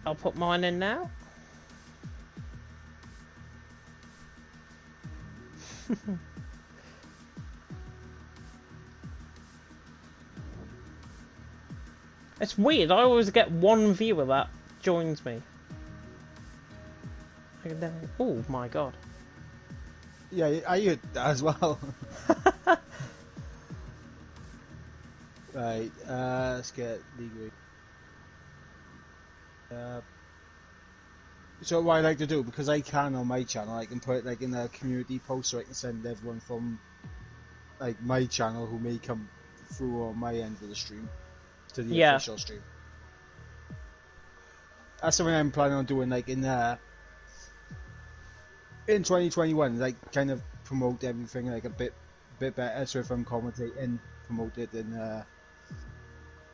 I'll put mine in now. It's weird, I always get one viewer that joins me. Oh my god. Yeah, I heard that as well. Right, let's get legal. So what I like to do, because I can on my channel, I can put it like in a community post so I can send everyone from like my channel who may come through on my end of the stream to the official stream. That's something I'm planning on doing, like in 2021, like kind of promote everything like a bit better. So if I'm commentating, promote it, and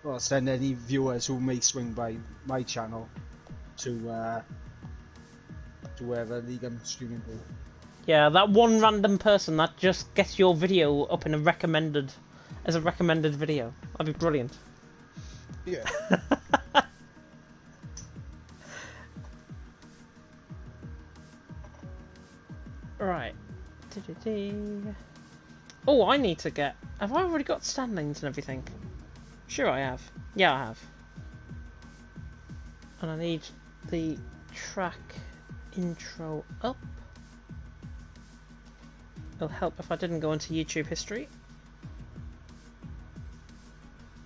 well, send any viewers who may swing by my channel to wherever league I'm streaming to. Yeah, that one random person that just gets your video up in a recommended video. That'd be brilliant. Yeah. Right. Oh, I need to get... Have I already got standings and everything? Sure I have. Yeah, I have. And I need the track intro up. It'll help if I didn't go into YouTube history.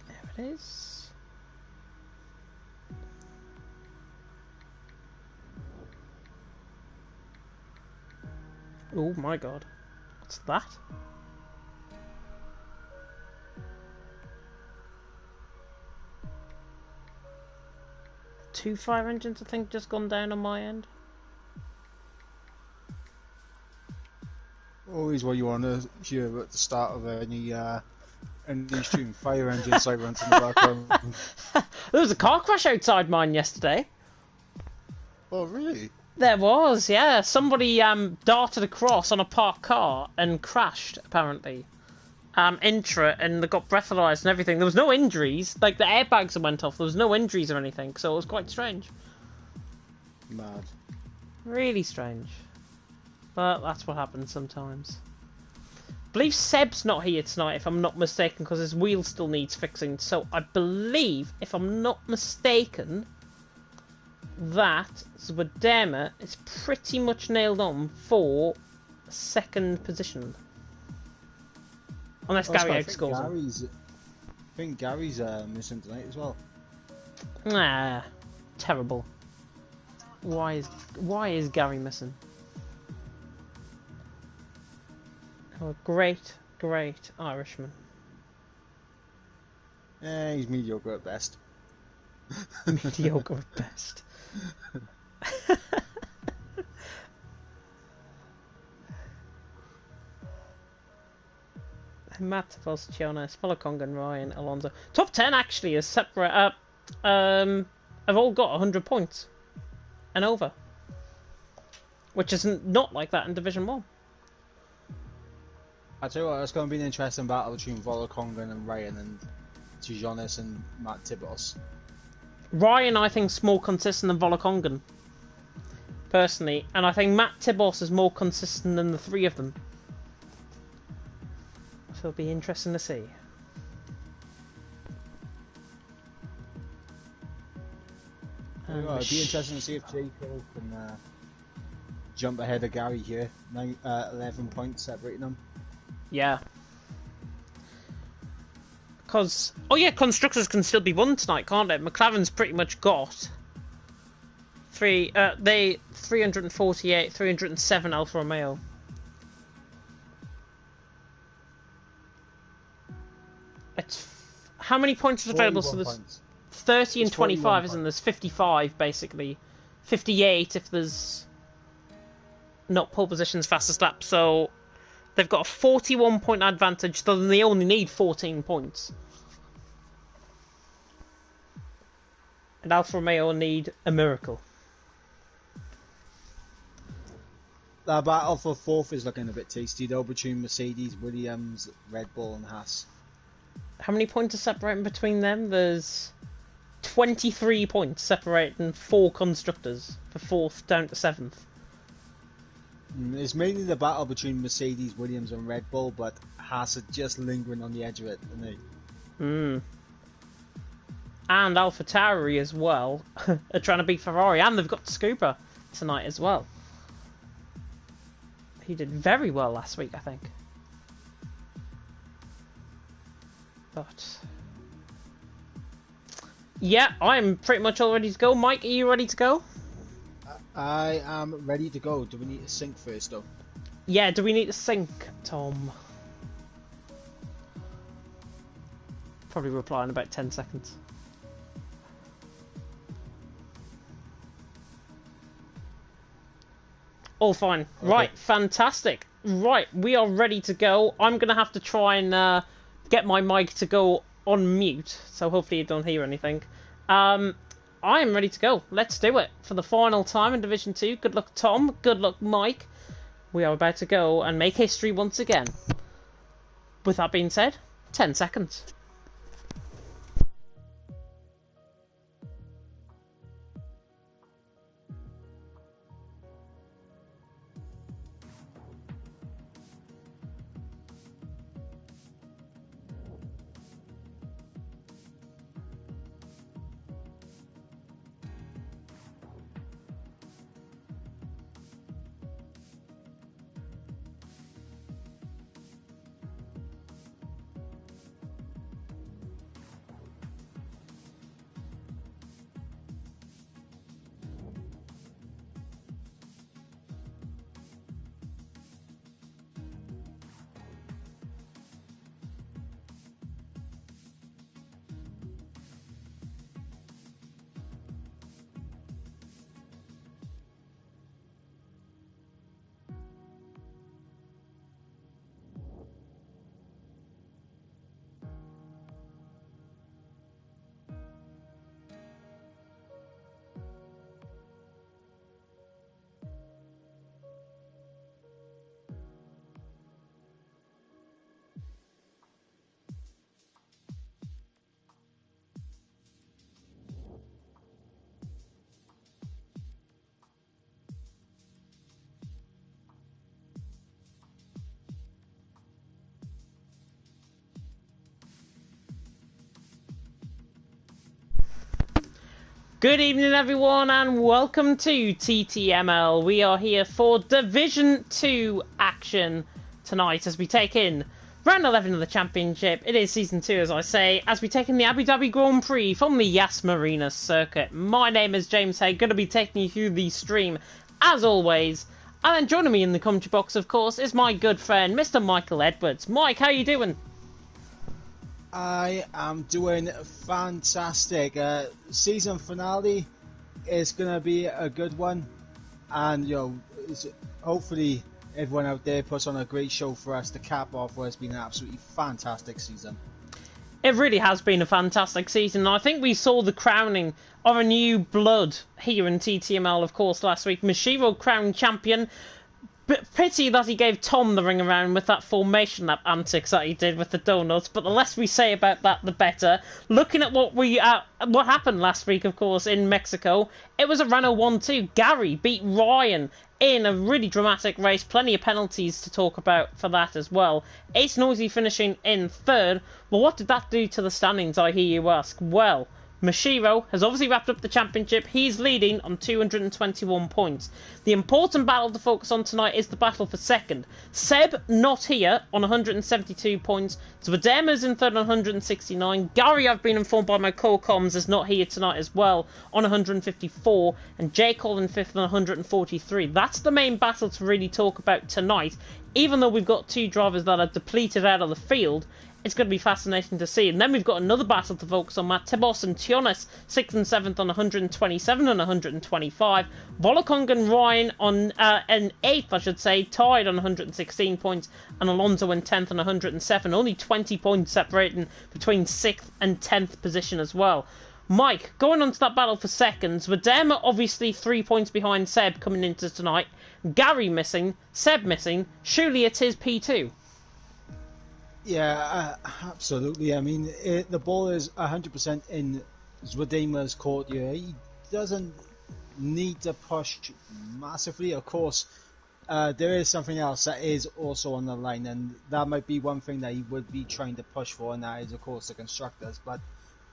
There it is. Oh my god. What's that? Two fire engines, I think, just gone down on my end. Always what you want to hear at the start of any stream: fire engine sirens in the background. There was a car crash outside mine yesterday. Oh really? There was, yeah. Somebody darted across on a parked car and crashed, apparently. Into it, and they got breathalyzed and everything. There was no injuries. Like, the airbags went off. There was no injuries or anything, so it was quite strange. Mad. Really strange. But that's what happens sometimes. I believe Seb's not here tonight, if I'm not mistaken, because his wheel still needs fixing. So I believe, if I'm not mistaken, that Zwadema is pretty much nailed on for second position. Unless Gary outscores him. I think Gary's missing tonight as well. Nah, terrible. Why is Gary missing? Oh, great Irishman. He's mediocre at best. Mediocre at best. Matt, Volscionis, Folaconga, Ryan, Alonso. Top 10 actually is separate. Have all got 100 points and over, which is not like that in Division 1. I tell you what, it's going to be an interesting battle between Volaconga and Ryan and Tijonis and Matt Tibos. Ryan, I think, is more consistent than Volacongan, personally, and I think Matt Tibos is more consistent than the three of them. So it'll be interesting to see. It'd be interesting to see if J. Cole can jump ahead of Gary here. 11 points separating them. Yeah. Because, oh yeah, Constructors can still be won tonight, can't it? McLaren's pretty much got 348, 307 Alfa Romeo. It's how many points is available? So there's points. 30 and 25, isn't there? There's 55 basically, 58 if there's not pole positions fastest lap. So they've got a 41 point advantage. So they only need 14 points, and Alfa Romeo need a miracle. That battle for fourth is looking a bit tasty though, between Mercedes, Williams, Red Bull, and Haas. How many points are separating between them? There's 23 points separating 4 constructors for 4th down to 7th. It's mainly the battle between Mercedes, Williams and Red Bull, but Haas are just lingering on the edge of it, isn't they? And AlphaTauri as well are trying to beat Ferrari, and they've got Scuba tonight as well. He did very well last week, I think. But yeah, I'm pretty much all ready to go. Mike, are you ready to go? I am ready to go. Do we need to sync first, though? Yeah, do we need to sync, Tom? Probably reply in about 10 seconds. All fine. Okay. Right, fantastic. Right, we are ready to go. I'm going to have to try and get my mic to go on mute, so hopefully you don't hear anything. I am ready to go. Let's do it for the final time in Division 2. Good luck, Tom. Good luck, Mike. We are about to go and make history once again. With that being said, 10 seconds. Good evening everyone and welcome to TTML. We are here for Division 2 action tonight as we take in round 11 of the championship. It is season 2 as I say, as we take in the Abu Dhabi Grand Prix from the Yas Marina circuit. My name is James Hay, going to be taking you through the stream as always. And then joining me in the commentary box of course is my good friend Mr. Michael Edwards. Mike, how are you doing? I am doing fantastic. Season finale is going to be a good one, and hopefully everyone out there puts on a great show for us to cap off what has been an absolutely fantastic season. It really has been a fantastic season. I think we saw the crowning of a new blood here in TTML, of course, last week. Mashiro crowned champion. Pity that he gave Tom the ring around with that formation lap antics that he did with the donuts, but the less we say about that, the better. Looking at what happened last week, of course, in Mexico, it was a Renault 1-2. Gary beat Ryan in a really dramatic race. Plenty of penalties to talk about for that as well. Ace Noisy finishing in 3rd. Well, what did that do to the standings, I hear you ask? Well, Mashiro has obviously wrapped up the championship. He's leading on 221 points. The important battle to focus on tonight is the battle for 2nd. Seb not here on 172 points. Zvedema's in 3rd on 169. Gary, I've been informed by my co-coms, is not here tonight as well on 154. And J. Cole in 5th on 143. That's the main battle to really talk about tonight. Even though we've got 2 drivers that are depleted out of the field, it's going to be fascinating to see. And then we've got another battle to focus on. Matt Tibos and Tionis, 6th and 7th on 127 and 125. Volokong and Ryan on an 8th, I should say, tied on 116 points. And Alonso in 10th on 107. Only 20 points separating between 6th and 10th position as well. Mike, going on to that battle for 2nd. Zvedema obviously 3 points behind Seb coming into tonight. Gary missing, Seb missing. Surely it's his P2. Yeah, absolutely. I mean, the ball is 100% in Redeemer's courtier. He doesn't need to push massively. Of course, there is something else that is also on the line, and that might be one thing that he would be trying to push for, and that is, of course, the constructors. But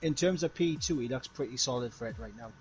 in terms of P2, he looks pretty solid for it right now.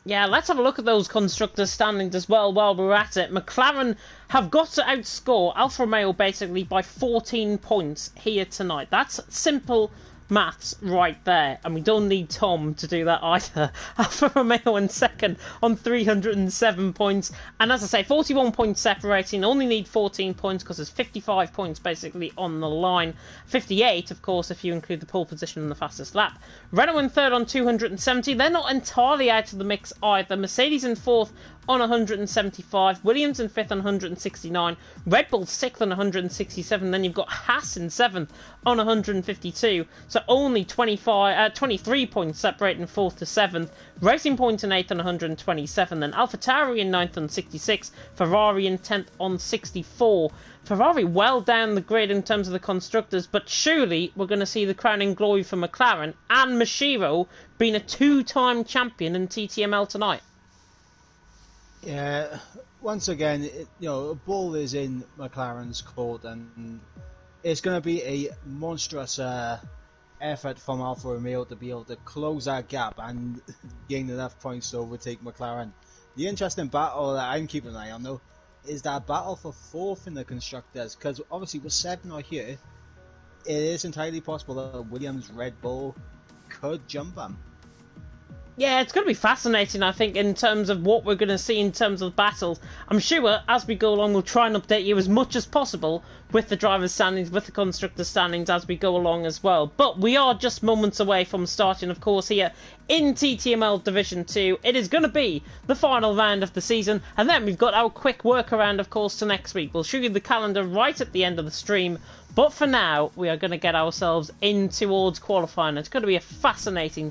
Yeah, let's have a look at those constructors' standings as well while we're at it. McLaren have got to outscore Alfa Romeo basically by 14 points here tonight. That's simple maths right there, and we don't need Tom to do that either. Alfa Romeo in second on 307 points, and as I say, 41 points separating. Only need 14 points because there's 55 points basically on the line. 58, of course, if you include the pole position and the fastest lap. Renault in third on 270. They're not entirely out of the mix either. Mercedes in fourth on 175, Williams in 5th on 169, Red Bull 6th on 167, then you've got Haas in 7th on 152, so only 23 points separating 4th to 7th, Racing Point in 8th on 127, then AlphaTauri in 9th on 66, Ferrari in 10th on 64. Ferrari well down the grid in terms of the constructors, but surely we're going to see the crowning glory for McLaren and Mashiro being a two-time champion in TTML tonight. Yeah, once again, the ball is in McLaren's court, and it's going to be a monstrous effort from Alfa Romeo to be able to close that gap and gain enough points to overtake McLaren. The interesting battle that I'm keeping an eye on, though, is that battle for fourth in the constructors, because obviously with 7 out here, it is entirely possible that Williams Red Bull could jump them. Yeah, it's going to be fascinating, I think, in terms of what we're going to see in terms of battles. I'm sure, as we go along, we'll try and update you as much as possible with the drivers' standings, with the constructors' standings as we go along as well. But we are just moments away from starting, of course, here in TTML Division 2. It is going to be the final round of the season, and then we've got our quick workaround, of course, to next week. We'll show you the calendar right at the end of the stream. But for now, we are going to get ourselves in towards qualifying. It's going to be a fascinating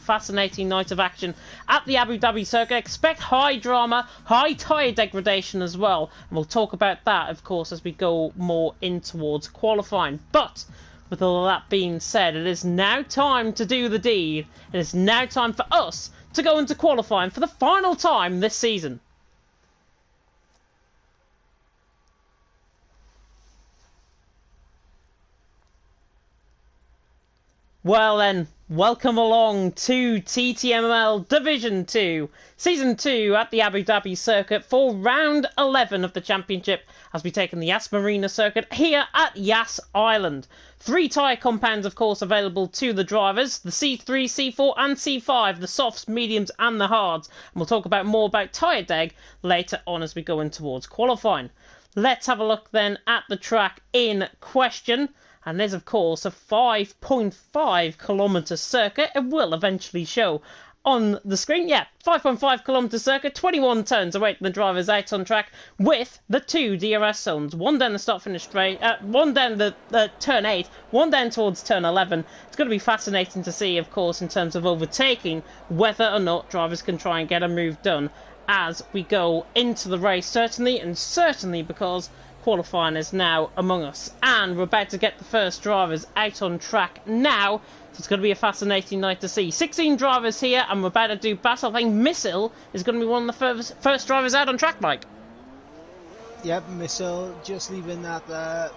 night of action at the Abu Dhabi circuit. Expect high drama, high tyre degradation as well. And we'll talk about that, of course, as we go more in towards qualifying. But with all of that being said, it is now time to do the deed. It is now time for us to go into qualifying for the final time this season. Well then, welcome along to TTML Division 2, Season 2 at the Abu Dhabi circuit for Round 11 of the Championship as we take in the Yas Marina circuit here at Yas Island. 3 tyre compounds, of course, available to the drivers, the C3, C4 and C5, the softs, mediums and the hards. And we'll talk about more about tyre deg later on as we go in towards qualifying. Let's have a look then at the track in question. And there's, of course, a 5.5 kilometre circuit. It will eventually show on the screen. Yeah, 5.5 kilometre circuit, 21 turns awaiting the drivers out on track with the 2 DRS zones. One down the start-finish straight, one down the turn 8, one down towards turn 11. It's going to be fascinating to see, of course, in terms of overtaking, whether or not drivers can try and get a move done as we go into the race. Certainly because qualifying is now among us, and we're about to get the first drivers out on track now, so it's going to be a fascinating night to see. 16 drivers here, and we're about to do battle. I think Missile is going to be one of the first drivers out on track, Mike. Yep, Missile just leaving that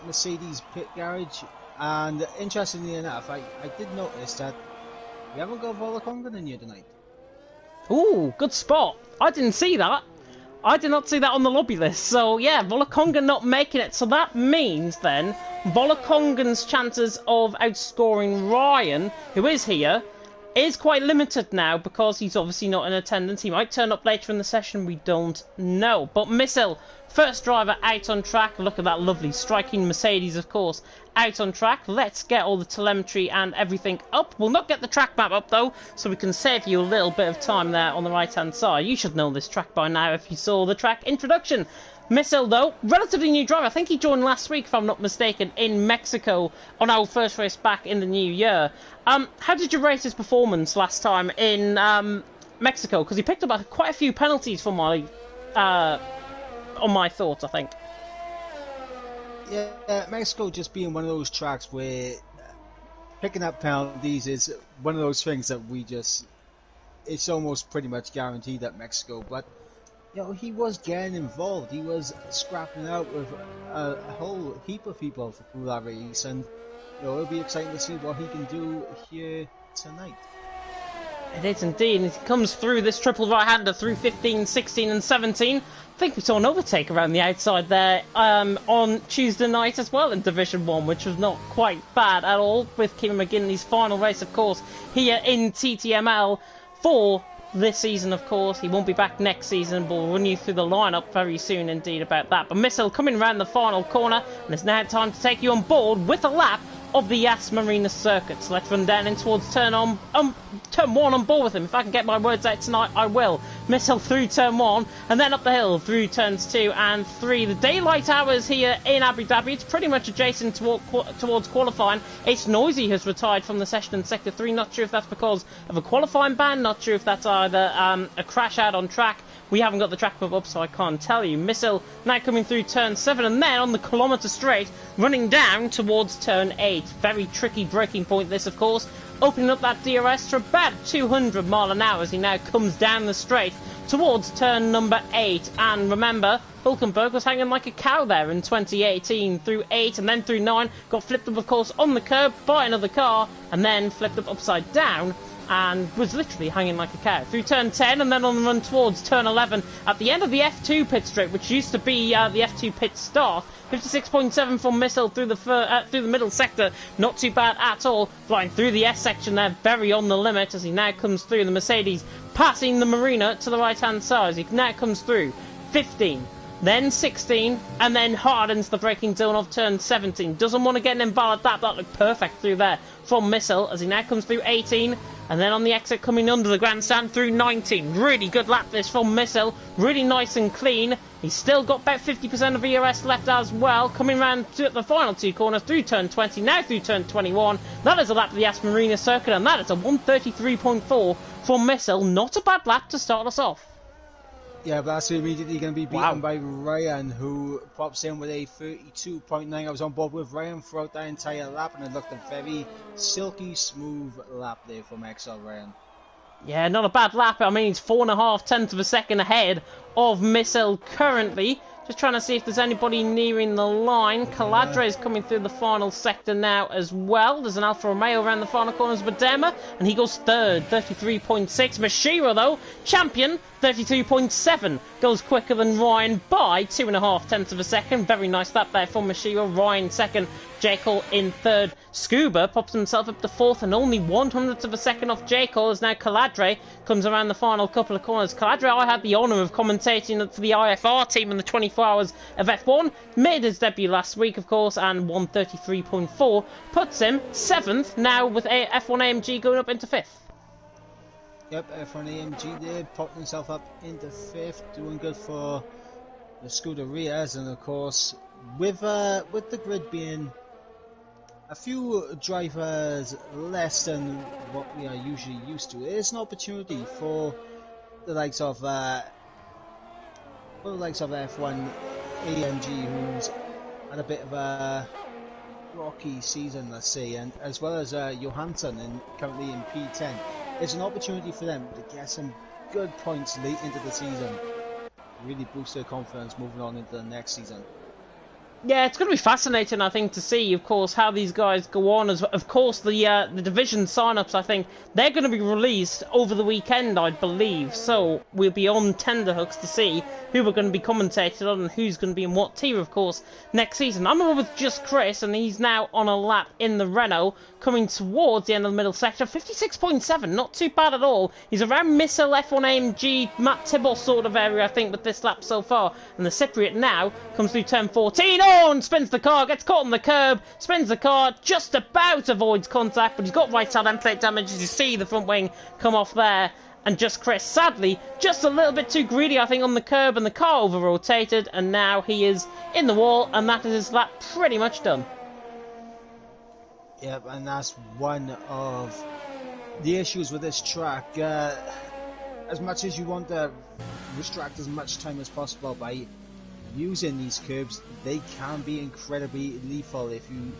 Mercedes pit garage, and interestingly enough, I did notice that we haven't got Volakongan in here tonight. Ooh, good spot. I didn't see that. I did not see that on the lobby list. So, yeah, Volakongan not making it. So that means, then, Volakongan's chances of outscoring Ryan, who is here, is quite limited now because he's obviously not in attendance. He might turn up later in the session. We don't know. But Missile, first driver out on track. Look at that lovely striking Mercedes, of course, out on track. Let's get all the telemetry and everything up. We'll not get the track map up, though, so we can save you a little bit of time there on the right-hand side. You should know this track by now if you saw the track introduction. Missile, though, relatively new driver. I think he joined last week, if I'm not mistaken, in Mexico on our first race back in the new year. How did you rate his performance last time in Mexico? Because he picked up quite a few penalties for my on my thoughts, I think. Yeah, Mexico just being one of those tracks where picking up penalties is one of those things that we just it's almost pretty much guaranteed that Mexico. But you know, he was getting involved. He was scrapping out with a whole heap of people through that race, and you know, it'll be exciting to see what he can do here tonight. It is indeed, and he comes through this triple right-hander through 15, 16 and 17. I think we saw an overtake around the outside there on Tuesday night as well in Division 1, which was not quite bad at all, with Kieran McGinley's final race, of course, here in TTML for this season, of course. He won't be back next season, but we'll run you through the lineup very soon indeed about that. But Missile coming around the final corner, and it's now time to take you on board with a lap of the Yas Marina circuit. So let's run down in towards turn 1 on board with him. If I can get my words out tonight, I will. Missile through turn 1, and then up the hill through turns 2 and 3. The daylight hours here in Abu Dhabi, it's pretty much adjacent towards qualifying. Ace Noisy has retired from the session in Sector 3. Not sure if that's because of a qualifying ban, not sure if that's either a crash out on track. We haven't got the track map up, so I can't tell you. Missile now coming through turn 7, and then on the kilometre straight, running down towards turn 8. Very tricky braking point this, of course. Opening up that DRS to about 200 mile an hour as he now comes down the straight towards turn number 8. And remember, Hulkenberg was hanging like a cow there in 2018 through 8 and then through 9. Got flipped up, of course, on the curb by another car, and then flipped up upside down and was literally hanging like a cow through turn 10, and then on the run towards turn 11 at the end of the F2 pit straight, which used to be the F2 pit start. 56.7 from Missile through the middle sector, not too bad at all. Flying through the S section there, very on the limit as he now comes through the Mercedes, passing the Marina to the right hand side as he now comes through 15. Then 16, and then hardens the braking zone of turn 17. Doesn't want to get an invalid that looked perfect through there from Missile as he now comes through 18, and then on the exit coming under the grandstand through 19. Really good lap this from Missile, really nice and clean. He's still got about 50% of ERS left as well, coming round to the final 2 corners through turn 20, now through turn 21. That is a lap of the Yas Marina circuit, and that is a 133.4 for Missile. Not a bad lap to start us off. Yeah, but that's immediately going to be beaten by Ryan, who pops in with a 32.9. I was on board with Ryan throughout that entire lap, and it looked a very silky smooth lap there from XL Ryan. Yeah, not a bad lap. I mean, he's 4.5 tenths of a second ahead of Missile currently. Just trying to see if there's anybody nearing the line. Caladre is coming through the final sector now as well. There's an Alfa Romeo around the final corners of Badema, and he goes third, 33.6. Mashira, though, champion, 32.7. Goes quicker than Ryan by 2.5 tenths of a second. Very nice lap there from Mashira. Ryan second, Jekyll in third. Scuba pops himself up to fourth, and only 1/100th of a second off Jekyll as now Caladre comes around the final couple of corners. Caladre, I had the honour of commentating for the IFR team in the 24 hours of F1. Made his debut last week, of course, and 133.4 puts him 7th now with a F1 AMG going up into 5th. Yep, F1 AMG there, popped himself up into 5th, doing good for the Scuderias, and of course, with the grid being a few drivers less than what we are usually used to, it is an opportunity for the likes of F1 AMG, who's had a bit of a rocky season, let's say, and as well as Johansson currently in P10. It's an opportunity for them to get some good points late into the season, really boost their confidence moving on into the next season. Yeah, it's going to be fascinating, I think, to see, of course, how these guys go on. As of course, the division sign-ups, I think, they're going to be released over the weekend, I believe. So we'll be on tenterhooks to see who we're going to be commentated on and who's going to be in what tier, of course, next season. I'm over with just Chris, and he's now on a lap in the Renault, coming towards the end of the middle sector. 56.7, not too bad at all. He's around Missile, F1 AMG, Matt Tibble sort of area, I think, with this lap so far. And the Cypriot now comes through turn 14. And spins the car, gets caught on the curb, spins the car, just about avoids contact, but he's got right side end plate damage as you see the front wing come off there. And just Chris, sadly, just a little bit too greedy, I think, on the curb, and the car over-rotated, and now he is in the wall, and that is his lap pretty much done. Yep, and that's one of the issues with this track. As much as you want to restrict as much time as possible by using these curbs, they can be incredibly lethal if you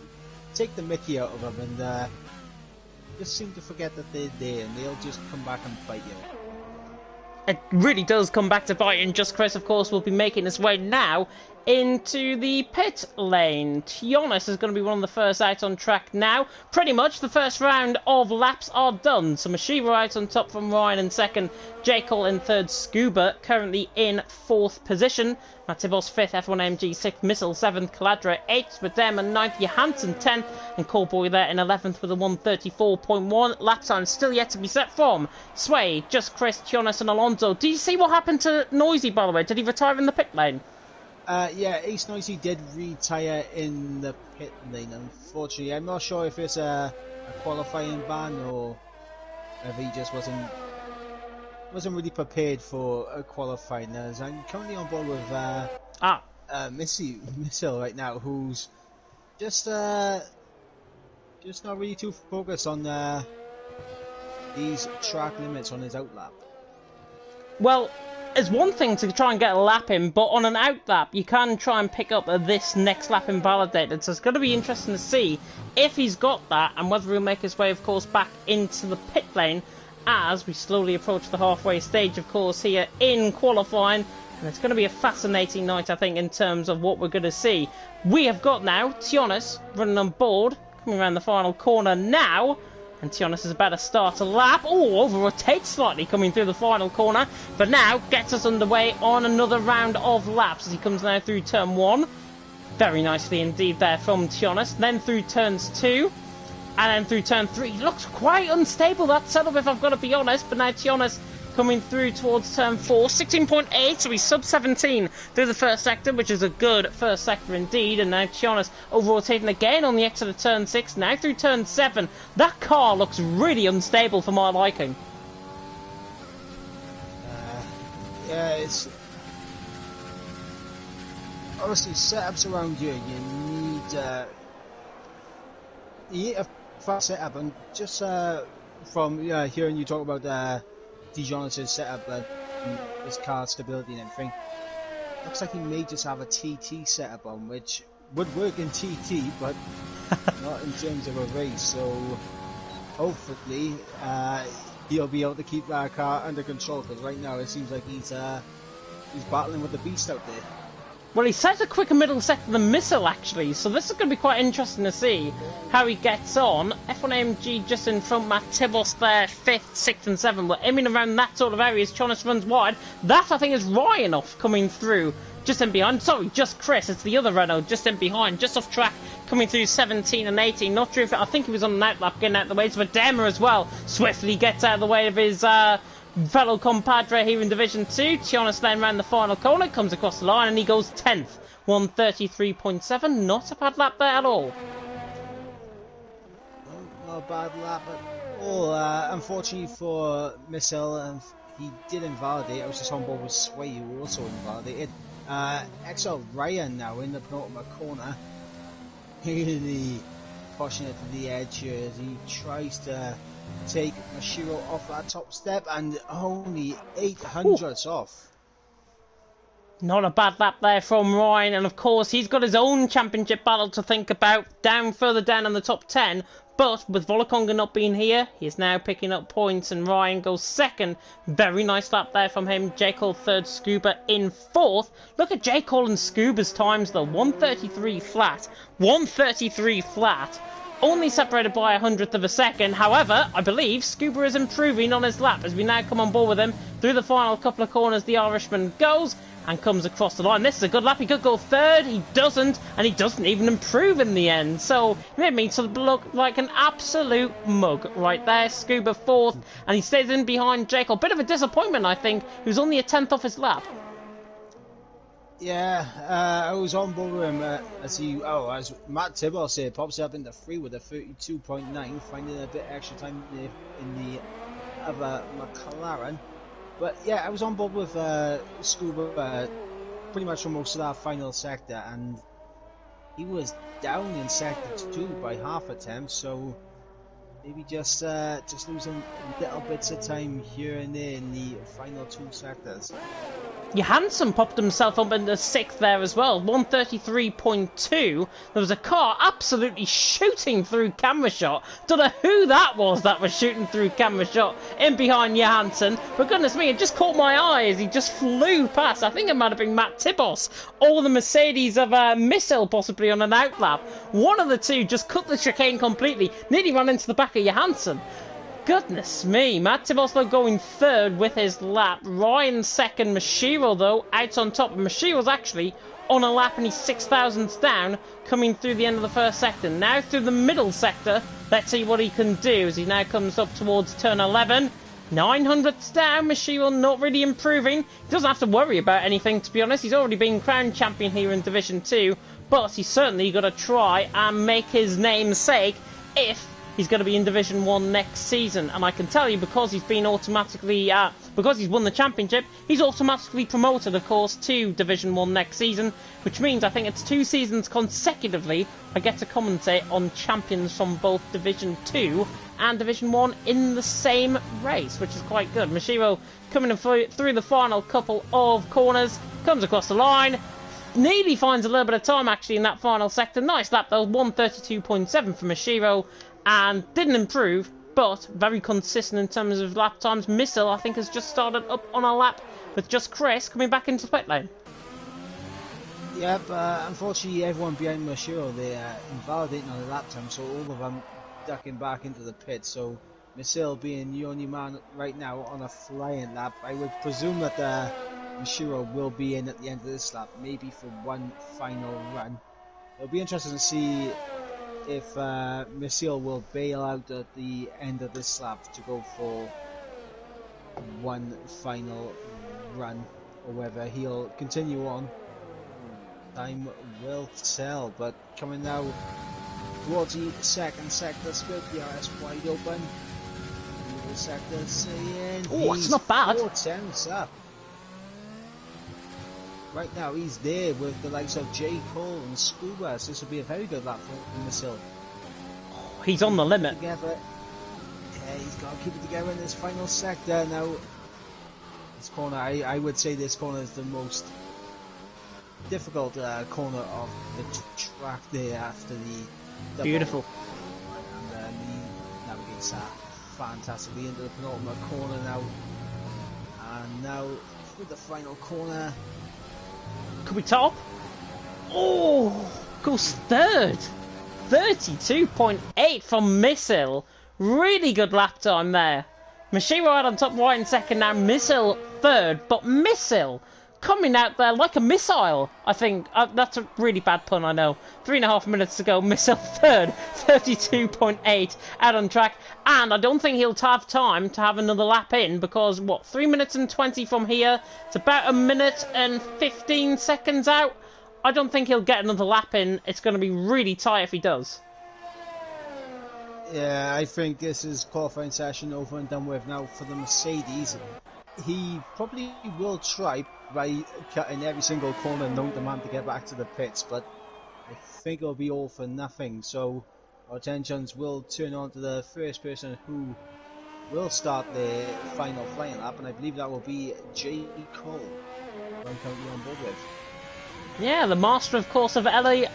take the mickey out of them, and just seem to forget that they're there, and they'll just come back and bite you. It really does come back to bite, and Just Chris, of course, will be making his way now into the pit lane. Tionis is going to be one of the first out on track now. Pretty much the first round of laps are done. So Mashiva out on top from Ryan in second, J. Cole in third, Scuba currently in fourth position, Matibos fifth, F1MG sixth, Missile seventh, Caladra eighth, with them and ninth, Johansson 10th, and Callboy there in 11th with a 1:34.1. Lap time still yet to be set from Sway, Just Chris, Tionis and Alonso. Do you see what happened to Noisy, by the way? Did he retire in the pit lane? Yeah, Ace Noisy did retire in the pit lane, unfortunately. I'm not sure if it's a qualifying ban or if he just wasn't really prepared for a qualifying. As I'm currently on board with Missile right now, who's just not really too focused on these track limits on his outlap. Well, it's one thing to try and get a lap in, but on an out lap, you can try and pick up this next lap invalidated. So it's going to be interesting to see if he's got that and whether he'll make his way, of course, back into the pit lane as we slowly approach the halfway stage, of course, here in qualifying. And it's going to be a fascinating night, I think, in terms of what we're going to see. We have got now Tionis running on board, coming around the final corner now. And Tionis is about to start a lap. Oh, over-rotates slightly coming through the final corner. But now gets us underway on another round of laps as he comes now through turn 1. Very nicely indeed there from Tionis. Then through turns 2. And then through turn 3. Looks quite unstable, that setup, if I've got to be honest. But now Tionis coming through towards turn 4. 16.8, so he's sub 17 through the first sector, which is a good first sector indeed. And now Tionis over-rotating again on the exit of turn 6. Now through turn 7. That car looks really unstable for my liking. Yeah, it's... Obviously, setups around here, you need a fast setup, and just from hearing you talk about Dijonis' setup and his car stability and everything, looks like he may just have a TT setup on, which would work in TT, but not in terms of a race. So hopefully he'll be able to keep that car under control, because right now it seems like he's battling with the beast out there. Well, he set a quicker middle sector than Missile, actually, so this is going to be quite interesting to see how he gets on. F1AMG just in front, Matt Tibos there, 5th, 6th and 7th. We're aiming around that sort of area as Tionis runs wide. That, I think, is Ryan off coming through, just in behind. Sorry, just Chris, it's the other Renault, just in behind, just off track, coming through 17 and 18. Not sure if, I think he was on an outlap, getting out of the way. It's Vadema as well, swiftly gets out of the way of his fellow compadre here in Division 2. Tionis then round the final corner, comes across the line and he goes 10th. 1:33.7, not a bad lap there at all. Not a bad lap at all. Unfortunately for Missile, he did invalidate. I was just on board with Sway, who also invalidated. XL Ryan now in the penultimate corner, really pushing it to the edge here as he tries to take Mashiro off that top step, and only 800ths off. Not a bad lap there from Ryan, and of course he's got his own championship battle to think about further down in the top 10, but with Volakonga not being here, he's now picking up points and Ryan goes 2nd. Very nice lap there from him. J. Cole 3rd, Scuba in 4th. Look at J. Cole and Scuba's times though, 1:33 flat, 1:33 flat. Only separated by 100th of a second. However, I believe Scuba is improving on his lap as we now come on board with him through the final couple of corners. The Irishman goes and comes across the line. This is a good lap. He could go 3rd. He doesn't, and he doesn't even improve in the end. So it made me sort of look like an absolute mug right there. Scuba 4th, and he stays in behind Jekyll. Bit of a disappointment, I think. Who's only a 10th off his lap. Yeah, I was on board with him as Matt Tibos here pops up into 3 with a 32.9, finding a bit extra time in the other McLaren. But yeah, I was on board with Scuba pretty much for most of that final sector, and he was down in sector 2 by half a temp, so maybe just losing little bits of time here and there in the final two sectors. Johansson popped himself up into sixth there as well, 133.2. There was a car absolutely shooting through camera shot. Don't know who that was shooting through camera shot in behind Johansson. But goodness me, it just caught my eye as he just flew past. I think it might have been Matt Tibos or the Mercedes of Missile possibly on an outlap. One of the two just cut the chicane completely, nearly ran into the back of Johansson. Goodness me, Matt Tibos though going third with his lap. Ryan second, Mashiro though out on top. Mashiro's actually on a lap and he's 6,000ths down coming through the end of the first sector. Now through the middle sector, let's see what he can do as he now comes up towards turn 11. 900ths down, Mashiro not really improving. He doesn't have to worry about anything, to be honest. He's already been crowned champion here in Division 2, but he's certainly got to try and make his namesake if he's going to be in Division 1 next season. And I can tell you, because he's been automatically, because he's won the championship, he's automatically promoted, of course, to Division 1 next season, which means I think it's 2 seasons consecutively I get to commentate on champions from both Division 2 and Division 1 in the same race, which is quite good. Mashiro coming in through the final couple of corners, comes across the line, nearly finds a little bit of time actually in that final sector. Nice lap though, 132.7 for Mashiro, and didn't improve, but very consistent in terms of lap times. Missile, I think, has just started up on a lap with just Chris coming back into the pit lane. Yep, unfortunately everyone behind Mashiro, they're invalidating on the lap time, so all of them ducking back into the pit. So Missile being the only man right now on a flying lap, I would presume that Mashiro will be in at the end of this lap, maybe for one final run. It'll be interesting to see if Missile will bail out at the end of this lap to go for one final run, or whether he'll continue on. Time will tell. But coming now towards the second sector, split the RS wide open. The sector saying, oh, it's not bad. 4 tenths up. Right now he's there with the likes of J. Cole and Scuba, so this will be a very good lap for Missile. He's on the limit. Together. Yeah, he's got to keep it together in this final sector. Now, this corner, I would say this corner is the most difficult corner of the track there after the beautiful. And he navigates fantastically into the penultimate corner now. And now, through the final corner. Could we top? Oh, goes third. 32.8 from Missile. Really good lap time there. Mashiro out on top right and second now. Missile third, but Missile coming out there like a missile. I think that's a really bad pun, I know. 3.5 minutes to go. Missile third, 32.8 out on track, and I don't think he'll have time to have another lap in because what, 3 minutes and 20 from here. It's about 1 minute and 15 seconds out. I don't think he'll get another lap in. It's going to be really tight if he does. Yeah, I think this is qualifying session over and done with now for the Mercedes. He probably will try by cutting every single corner known to man to get back to the pits, but I think it'll be all for nothing. So our attentions will turn on to the first person who will start the final flying lap, and I believe that will be J. Cole, who I'm currently on board with. Yeah, the master, of course, of LOE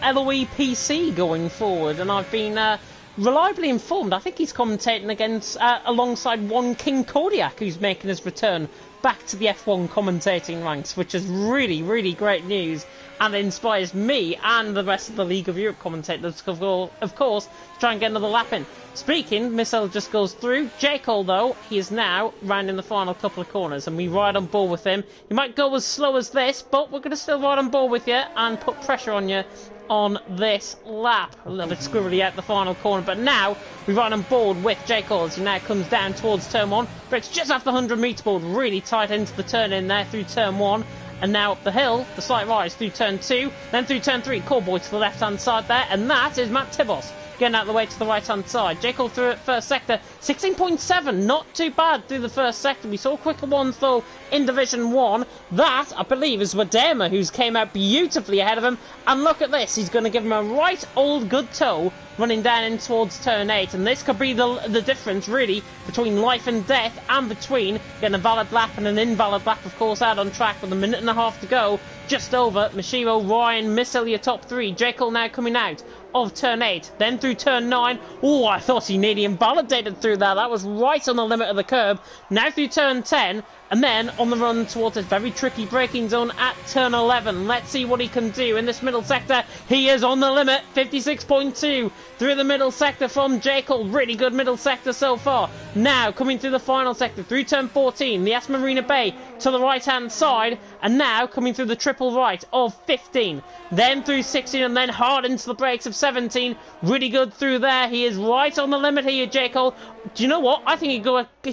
PC going forward, and I've been reliably informed. I think he's commentating against alongside one King Kodiak, who's making his return back to the F1 commentating ranks, which is really, really great news, and it inspires me and the rest of the League of Europe commentators, of course, to try and get another lap in. Speaking, Missile just goes through. J. Cole, though, he is now rounding the final couple of corners, and we ride on board with him. He might go as slow as this, but we're going to still ride on board with you and put pressure on you on this lap. A little bit squirrely out the final corner, but now we ride on board with J. Cole as he now comes down towards turn 1. Breaks just after the 100 metre board, really tight into the turn in there through turn 1. And now up the hill, the slight rise through turn 2, then through turn 3, Callboy to the left-hand side there, and that is Matt Tibos getting out of the way to the right-hand side. J. Cole through it first sector, 16.7, not too bad through the first sector. We saw quicker ones, though, in Division 1. That, I believe, is Wadema, who's came out beautifully ahead of him. And look at this, he's going to give him a right old good toe running down in towards turn 8. And this could be the difference, really, between life and death and between getting a valid lap and an invalid lap, of course, out on track with a minute and a half to go. Just over. Mashiro, Ryan, Missile, your top 3. Jekyll now coming out of turn 8. Then through turn 9. Oh, I thought he nearly invalidated through that. That was right on the limit of the curb. Now through turn 10. And then on the run towards this very tricky braking zone at turn 11. Let's see what he can do in this middle sector. He is on the limit. 56.2 through the middle sector from Jekyll. Really good middle sector so far. Now coming through the final sector through turn 14. The S Marina Bay to the right hand side. And now coming through the triple right of 15. Then through 16 and then hard into the brakes of 17. Really good through there. He is right on the limit here, Jekyll. Do you know what? I think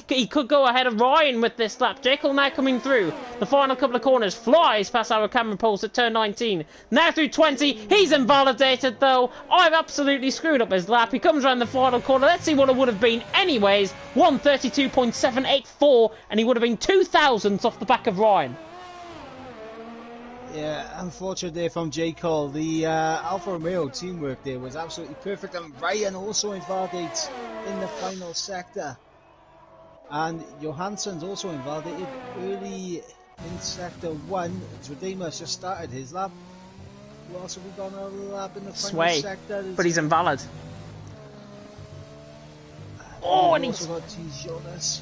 he could go ahead of Ryan with this lap. Jekyll now coming through the final couple of corners, flies past our camera post at turn 19. Now through 20, he's invalidated though. I've absolutely screwed up his lap. He comes around the final corner. Let's see what it would have been anyways. 132.784, and he would have been 2 thousandths off the back of Ryan. Yeah, unfortunately from J. Cole, the Alfa Romeo teamwork there was absolutely perfect, and Ryan also invalidates in the final sector. And Johansson's also invalidated early in sector 1. Redeemer's just started his lap. Who else have we got on a lap in the final sector? But he's invalid. Oh, and he's also got Jonas.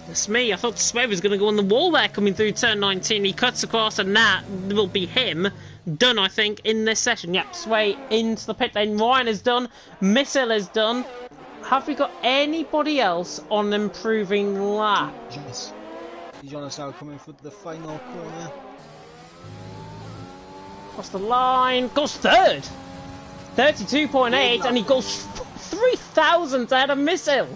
It's me. I thought Sway was going to go on the wall there coming through turn 19. He cuts across, and that will be him. Done, I think, in this session. Yep, Sway into the pit lane. Ryan is done. Missile is done. Have we got anybody else on improving lap? Yes. Jonas now coming for the final corner. Across the line. Goes third. 32.8, and he goes 3,000 out of Missile.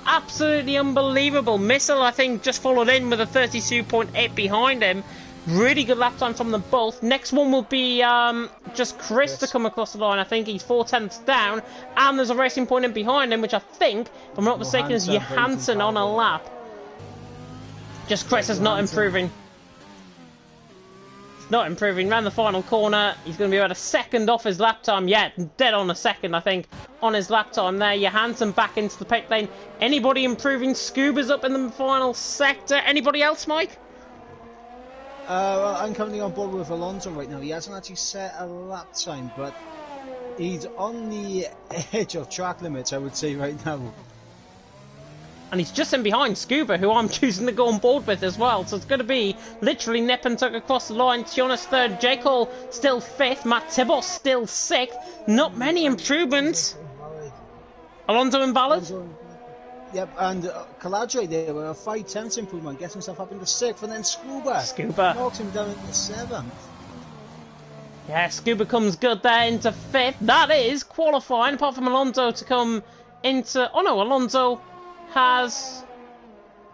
Absolutely unbelievable. Missile, I think, just followed in with a 32.8 behind him. Really good lap time from them both. Next one will be just Chris to come across the line. I think he's 4 tenths down. And there's a racing point in behind him, which I think, if I'm not mistaken, is Johansson on a lap. Just Chris is not improving. It's not improving. Round the final corner, he's going to be about a second off his lap time. Yeah, dead on a second, I think, on his lap time there. Johansson back into the pit lane. Anybody improving? Scuba's up in the final sector. Anybody else, Mike? Well, I'm currently on board with Alonso right now. He hasn't actually set a lap time, but he's on the edge of track limits, I would say, right now. And he's just in behind Scuba, who I'm choosing to go on board with as well. So it's going to be literally nip and tuck across the line. Tiona's third, J. Cole still 5th, Matt Tibos still 6th. Not many improvements. Alonso invalid? Yep, and Caladre there with a 5 tenths improvement, gets himself up into 6th, and then Scuba knocks him down into 7th. Yeah, Scuba comes good there into 5th. That is qualifying, apart from Alonso to come into... Oh no, Alonso has...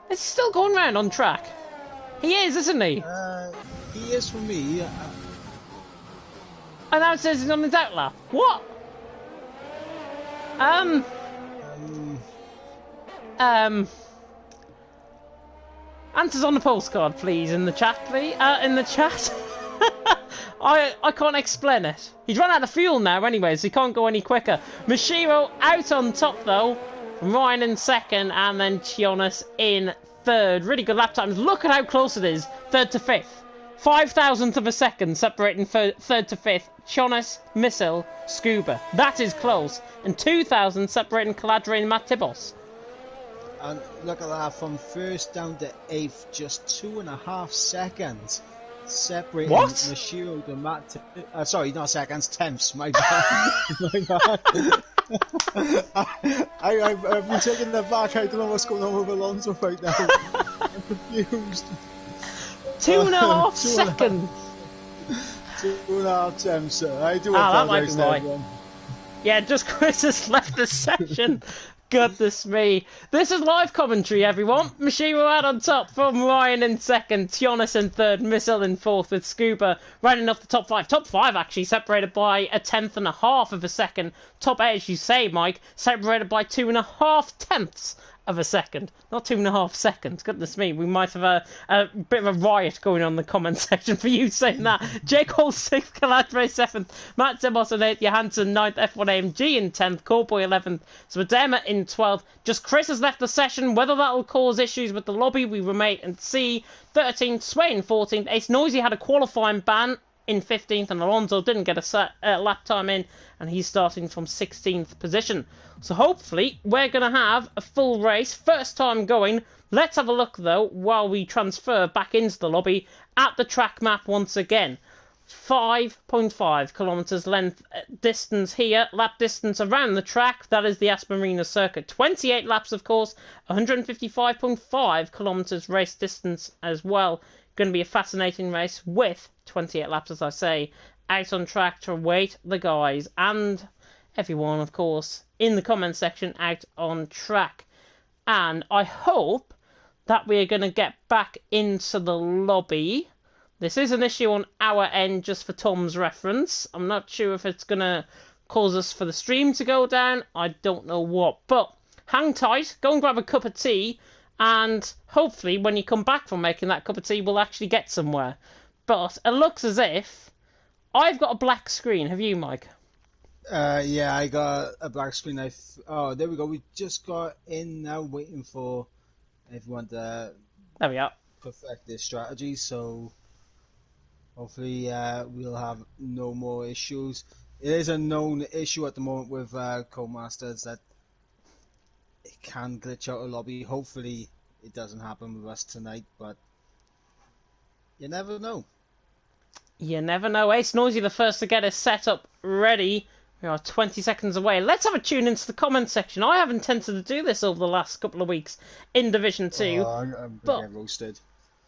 It's still going round on track. He is, isn't he? He is for me. And now it says he's on his out lap. What? Answers on the postcard, please, in the chat, please. In the chat. I can't explain it. He's run out of fuel now anyway, so he can't go any quicker. Mashiro out on top, though. Ryan in 2nd, and then Chionis in 3rd. Really good lap times. Look at how close it is. 3rd to 5th. 5,000th of a second separating 3rd to 5th. Chionis, Missile, Scuba. That is close. And 2,000 separating Caladre and Matt Tibos. And look at that, from 1st down to 8th, just 2.5 seconds separating Mashiro to Matt. Sorry, not seconds, tenths. My bad. My bad. I've been taking that back. I don't know what's going on with Alonso right now. I'm confused. 2.5 seconds. 2.5 tenths. I do apologize to everyone. Yeah, just Chris has left the session. Goodness me. This is live commentary, everyone. Mashiro out on top from Ryan in second, Tionis in third, Missile in fourth with Scuba rounding off the top five. Top five actually separated by a tenth and a half of a second. Top eight, as you say, Mike, separated by 2.5 tenths of a second. Not 2.5 seconds. Goodness me, we might have a bit of a riot going on in the comment section for you saying that. Jake Hall 6th, Caladre 7th, Matt Demos in 8th, Johansson 9th, F1AMG in 10th, Cowboy 11th, Swadema in 12th. Just Chris has left the session. Whether that will cause issues with the lobby, we remain and see. 13th, Sway in 14th, Ace Noisy had a qualifying ban in 15th, and Alonso didn't get a lap time in, and he's starting from 16th position. So hopefully we're going to have a full race, first time going. Let's have a look though while we transfer back into the lobby at the track map once again. 5.5 kilometers length distance here, lap distance around the track, that is the Aspen Marina circuit. 28 laps of course, 155.5 kilometers race distance as well. Going to be a fascinating race with 28 laps, as I say, out on track to await the guys and everyone, of course, in the comment section out on track. And I hope that we're going to get back into the lobby. This is an issue on our end, just for Tom's reference. I'm not sure if it's going to cause us for the stream to go down. I don't know what. But hang tight, go and grab a cup of tea. And hopefully when you come back from making that cup of tea, we'll actually get somewhere. But it looks as if I've got a black screen. Have you, Mike? Yeah, I got a black screen. Oh, there we go. We just got in now, waiting for everyone to There we are. perfect their strategy. So hopefully we'll have no more issues. It is a known issue at the moment with Codemasters that it can glitch out a lobby. Hopefully it doesn't happen with us tonight, but you never know. You never know. Ace Noisy the first to get his setup ready. We are 20 seconds away. Let's have a tune into the comment section. I haven't tended to do this over the last couple of weeks in Division 2. I'm going to get roasted.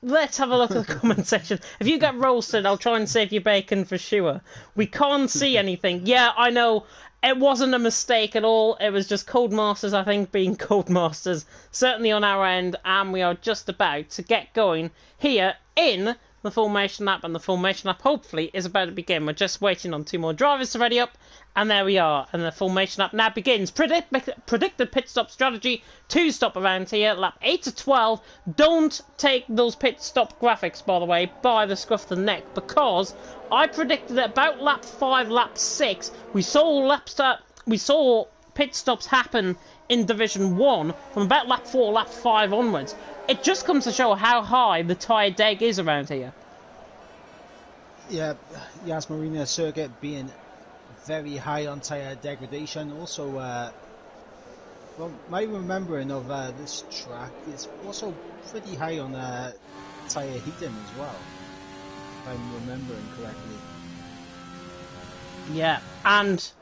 Let's have a look at the comment section. If you get roasted, I'll try and save you bacon for sure. We can't see anything. Yeah, I know. It wasn't a mistake at all. It was just Codemasters, I think, being Codemasters. Certainly on our end. And we are just about to get going here in the formation lap. And the formation lap, hopefully, is about to begin. We're just waiting on 2 more drivers to ready up. And there we are. And the formation lap now begins. Predicted pit stop strategy. 2 stop around here. Lap 8 to 12. Don't take those pit stop graphics, by the way, by the scruff of the neck. Because I predicted that about lap 5, lap 6, we saw pit stops happen in Division 1 from about lap 4, lap 5 onwards. It just comes to show how high the tyre deg is around here. Yeah, Yas Marina circuit being very high on tyre degradation. Also, well, my remembering of this track is also pretty high on tyre heating as well, if I'm remembering correctly. Yeah, and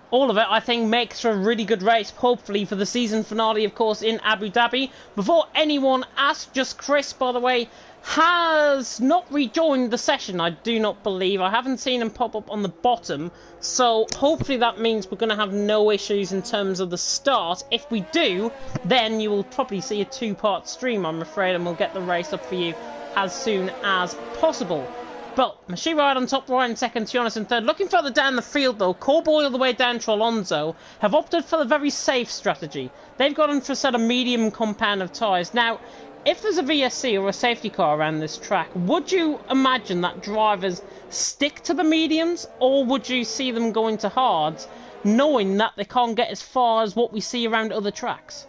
all of it, I think, makes for a really good race, hopefully, for the season finale, of course, in Abu Dhabi. Before anyone asks, just Chris, by the way, has not rejoined the session, I do not believe. I haven't seen him pop up on the bottom, so hopefully that means we're going to have no issues in terms of the start. If we do, then you will probably see a 2-part stream, I'm afraid, and we'll get the race up for you as soon as possible. But Mashiro out on top, Ryan second, Tionis in third. Looking further down the field, though, Cowboy all the way down to Alonso have opted for the very safe strategy. They've gone for a set of medium compound of tyres. Now, if there's a VSC or a safety car around this track, would you imagine that drivers stick to the mediums, or would you see them going to hards, knowing that they can't get as far as what we see around other tracks?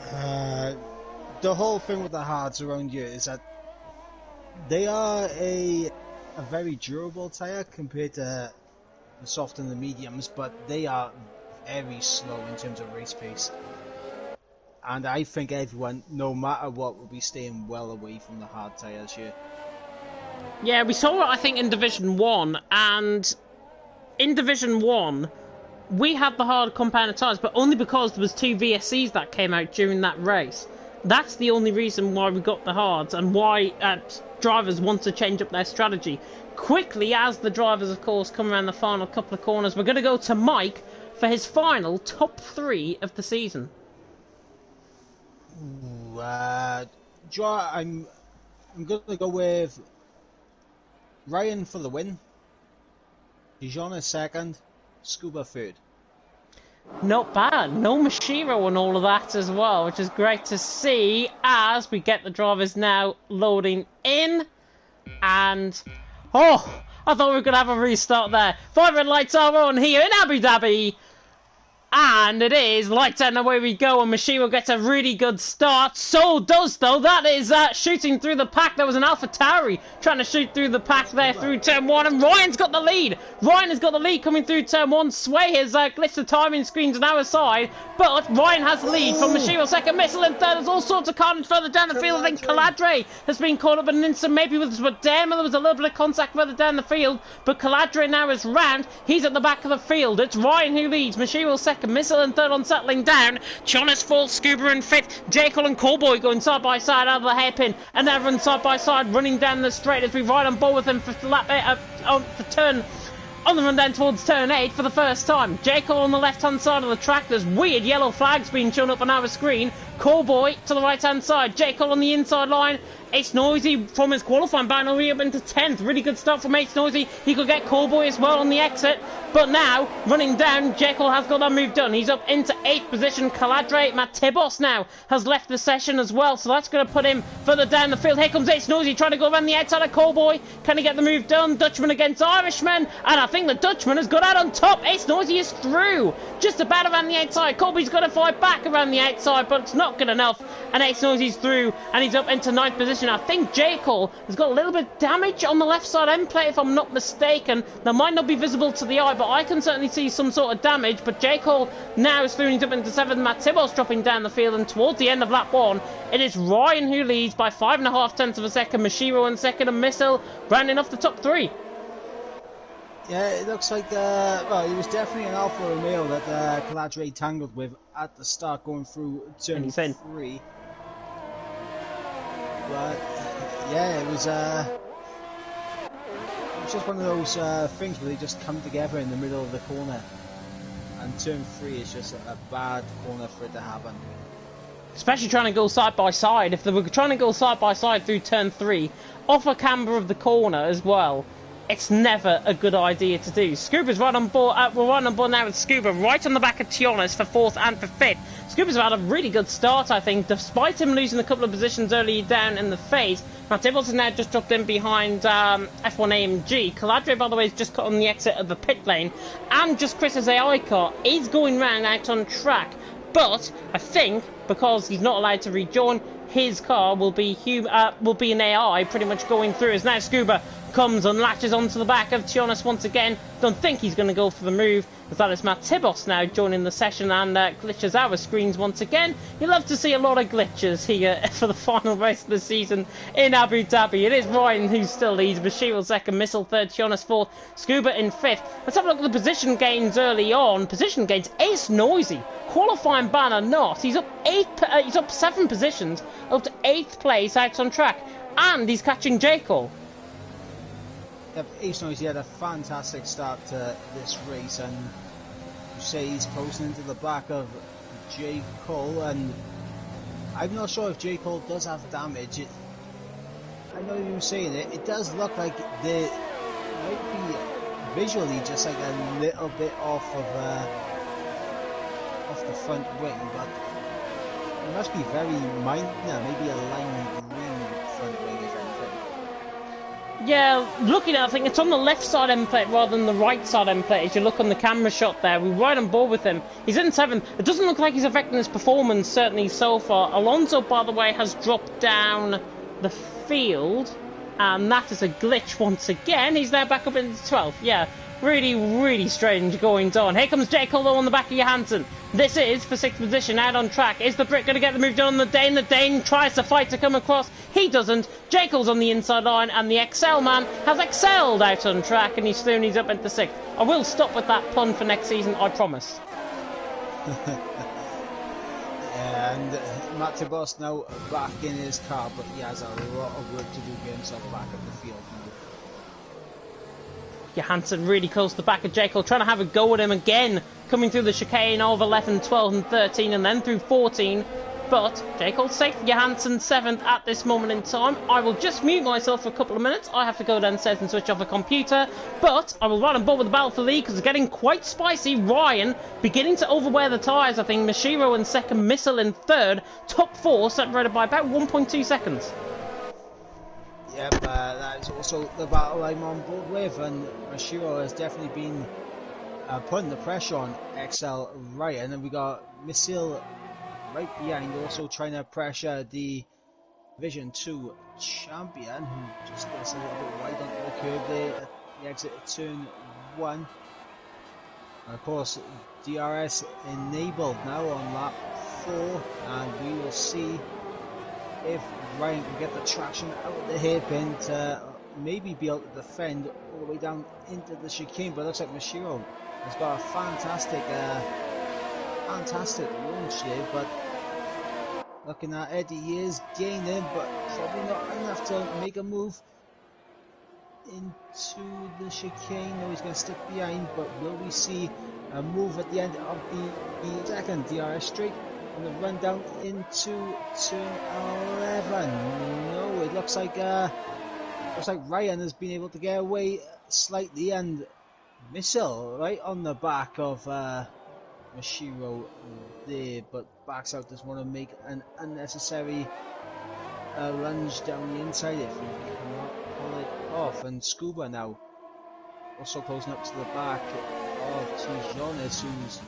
The whole thing with the hards around here is that they are a very durable tyre compared to the soft and the mediums, but they are very slow in terms of race pace. And I think everyone, no matter what, will be staying well away from the hard tyres here. Yeah, we saw it, I think, in Division 1, and in Division 1, we had the hard compounded tyres, but only because there was 2 VSCs that came out during that race. That's the only reason why we got the hards, and why drivers want to change up their strategy. Quickly, as the drivers, of course, come around the final couple of corners, we're going to go to Mike for his final top 3 of the season. Ooh, I'm going to go with Ryan for the win, Dijon is second, Scuba third. Not bad. No Mashiro and all of that as well, which is great to see as we get the drivers now loading in. And, oh, I thought we were going to have a restart there. 5 red lights are on here in Abu Dhabi. And it is lights out and away we go, and Mashiro gets a really good start. So does, though. That is shooting through the pack. There was an AlphaTauri trying to shoot through the pack there through turn 1, and Ryan's got the lead. Ryan has got the lead coming through turn 1. Sway has glitched the timing screens on our side, but Ryan has the lead from Mashiro. Second, Missile in third. There's all sorts of carnage further down the field. I think Caladre has been caught up in an instant, maybe with Swadema. There was a little bit of contact further down the field, but Caladre now is round. He's at the back of the field. It's Ryan who leads. Mashiro second. Missile in third on settling down. Jonas fourth, Scuba in fifth. Jekyll and Callboy going side by side out of the hairpin, and everyone side by side running down the straight as we ride on board with him for turn on the run down towards turn 8 for the first time. Jekyll on the left hand side of the track. There's weird yellow flags being shown up on our screen. Callboy to the right hand side. Jekyll on the inside line. Ace Noisy from his qualifying battle all the way up into 10th. Really good start from Ace Noisy. He could get Callboy as well on the exit. But now, running down, Jekyll has got that move done. He's up into 8th position. Caladre, Matibos now has left the session as well. So that's going to put him further down the field. Here comes Ace Noisy trying to go around the outside of Callboy. Can he get the move done? Dutchman against Irishman. And I think the Dutchman has got out on top. Ace Noisy is through. Just about around the outside. Callboy's got to fight back around the outside, but it's not good enough. And Ace Noisy's through. And he's up into 9th position. I think Jekyll has got a little bit of damage on the left side end plate, if I'm not mistaken. That might not be visible to the eye, but I can certainly see some sort of damage. But Jekyll now is through, he's up into 7th. Matt Tibos dropping down the field, and towards the end of lap 1, it is Ryan who leads by 5.5 tenths of a second. Mashiro in second, and Missile rounding off the top 3. Yeah, it looks like, well, it was definitely an Alfa Romeo that Caladre tangled with at the start going through turn 3. But yeah, it was just one of those things where they just come together in the middle of the corner, and turn 3 is just a bad corner for it to happen. Especially trying to go side by side. If they were trying to go side by side through turn 3, off a camber of the corner as well, it's never a good idea to do. Scuba's right on board. We're right on board now with Scuba, right on the back of Tionas for 4th and for 5th. Scuba's had a really good start, I think, despite him losing a couple of positions early down in the phase. Now, Tibbles has now just dropped in behind F1 AMG. Caladre, by the way, is just cut on the exit of the pit lane. And just Chris's AI car is going round out on track. But I think, because he's not allowed to rejoin, his car will be an AI pretty much going through. As now Scuba comes and latches onto the back of Tionas once again. Don't think he's going to go for the move, as that is Matt Tibos now joining the session and glitches our screens once again. You love to see a lot of glitches here for the final race of the season in Abu Dhabi. It is Ryan who still leads, Bashir second, Missile third, Tionas fourth, Scuba in 5th. Let's have a look at the position gains early on. Position gains, Ace Noisy, qualifying banner not. He's up 7 positions, up to 8th place out on track, and he's catching Jekyll. Yep, Ace Noisy had a fantastic start to this race, and you say he's posting into the back of J. Cole, and I'm not sure if J. Cole does have damage. I know you were saying it, it does look like they might be visually just like a little bit off the front wing, but it must be very minor, maybe a lime green front wing if anything. Yeah, looking at it, I think it's on the left side end plate rather than the right side end plate. As you look on the camera shot there, we're right on board with him. He's in 7th. It doesn't look like he's affecting his performance, certainly so far. Alonso, by the way, has dropped down the field, and that is a glitch once again. He's now back up into 12th. Yeah, really, really strange goings on. Here comes Jekyll though on the back of Johansson. This is for 6th position, out on track. Is the Brit going to get the move done on the Dane? The Dane tries to fight to come across. He doesn't. Jekyll's on the inside line, and the Excel man has excelled out on track, and he's up into 6th. I will stop with that pun for next season, I promise. And Matt Tibos now back in his car, but he has a lot of work to do to get himself back up the field Johansson really close to the back of Jekyll, trying to have a go at him again, coming through the chicane of 11, 12 and 13, and then through 14. But Jekyll safe, Johansson 7th at this moment in time. I will just mute myself for a couple of minutes. I have to go downstairs and switch off the computer. But I will run on board with the battle for lead because it's getting quite spicy. Ryan beginning to overwear the tyres. I think Mashiro in second, Missile in third. Top 4 separated by about 1.2 seconds. Yep, that is also the battle I'm on board with, and Mashiro has definitely been putting the pressure on XL Ryan, and we got Missile right behind, also trying to pressure the Division 2 champion, who just gets a little bit wide onto the curve there at the exit of turn 1. And of course, DRS enabled now on lap 4, and we will see if Ryan can get the traction out of the hairpin to maybe be able to defend all the way down into the chicane. But it looks like Mashiro has got a fantastic launch here, but looking at Eddie, he is gaining, but probably not enough to make a move into the chicane. No, he's going to stick behind, but will we see a move at the end of the second DRS straight on the run down into turn 11? No, it looks like Ryan has been able to get away slightly, and Missile right on the back of Mashiro there, but backs out, doesn't want to make an unnecessary lunge down the inside if he cannot pull it off. And Scuba now also closing up to the back of Tijones, who's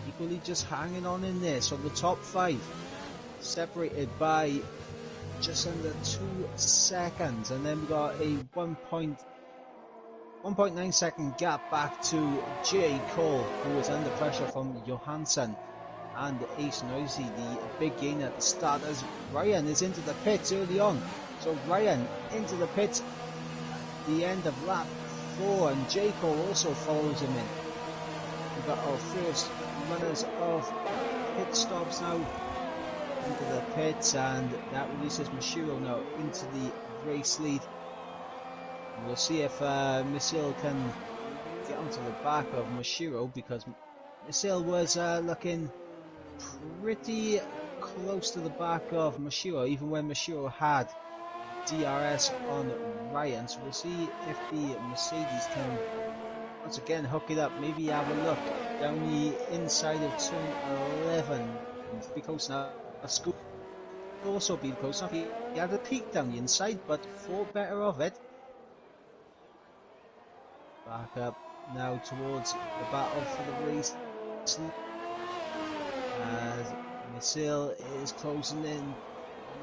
equally just hanging on in there. So the top 5 separated by just under 2 seconds, and then we got a 1.9 second gap back to J. Cole, who is under pressure from Johansson and Ace Noisy, the big gain at the start, as Ryan is into the pits early on. So Ryan into the pits at the end of lap 4, and J. Cole also follows him in. We've got our first runners of pit stops now into the pits, and that releases Mashiro now into the race lead. We'll see if Missile can get onto the back of Mashiro, because Missile was looking pretty close to the back of Mashiro, even when Mashiro had DRS on Ryan. So we'll see if the Mercedes can once again hook it up, maybe have a look down the inside of turn 11. Be close enough. Scoop will also be close enough. He had a peek down the inside, but thought better of it. Back up now towards the battle for the race, as Missile is closing in,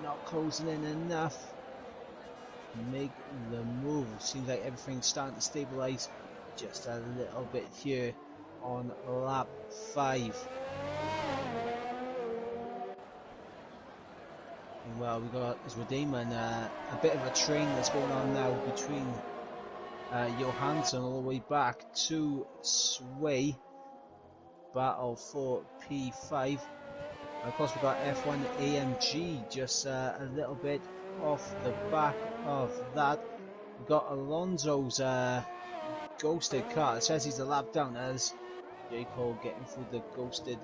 not closing in enough to make the move. Seems like everything's starting to stabilise just a little bit here on lap 5. Well, we got as Redeeman a bit of a train that's going on now between Johansson all the way back to Sway. Battle for P5. And of course, we've got F1 AMG just a little bit off the back of that. We've got Alonso's ghosted car. It says he's a lap down, as J. Cole getting through the ghosted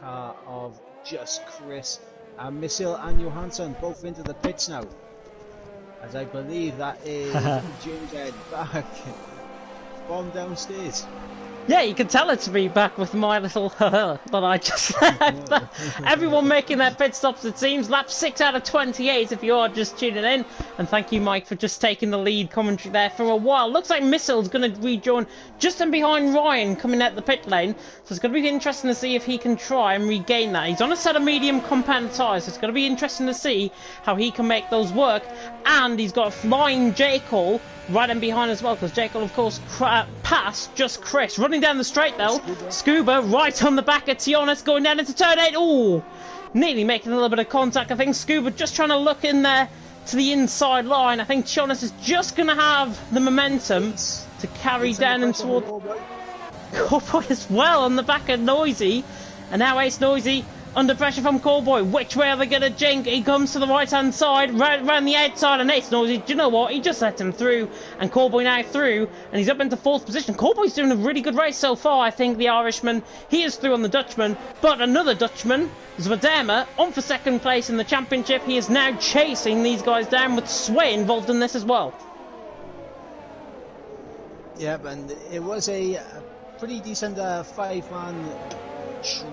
car of just Chris. And Missile and Johansson both into the pits now, as I believe that is James Ed back from downstairs. Yeah, you can tell it's me back with my little that I just left. Everyone making their pit stops, it seems. Lap 6 out of 28 if you are just tuning in. And thank you, Mike, for just taking the lead commentary there for a while. Looks like Missile's going to rejoin just in behind Ryan coming out the pit lane. So it's going to be interesting to see if he can try and regain that. He's on a set of medium compound tyres, so it's going to be interesting to see how he can make those work. And he's got a flying J. Cole right in behind as well, because Jekyll, of course, passed just Chris. Running down the straight, though. Scuba right on the back of Tionis, going down into turn 8. Ooh! Nearly making a little bit of contact. I think Scuba just trying to look in there to the inside line. I think Tionis is just going to have the momentum to carry down and toward Corpoy as well on the back of Noisy. And now Ace Noisy Under pressure from Callboy. Which way are they going to jink? He comes to the right-hand side, round the outside, and Ace knows, do you know what? He just let him through, and Callboy now through, and he's up into 4th position. Callboy's doing a really good race so far, I think, the Irishman. He is through on the Dutchman, but another Dutchman, Zwadema, on for 2nd place in the championship. He is now chasing these guys down with Sway involved in this as well. Yep, and it was a pretty decent 5-man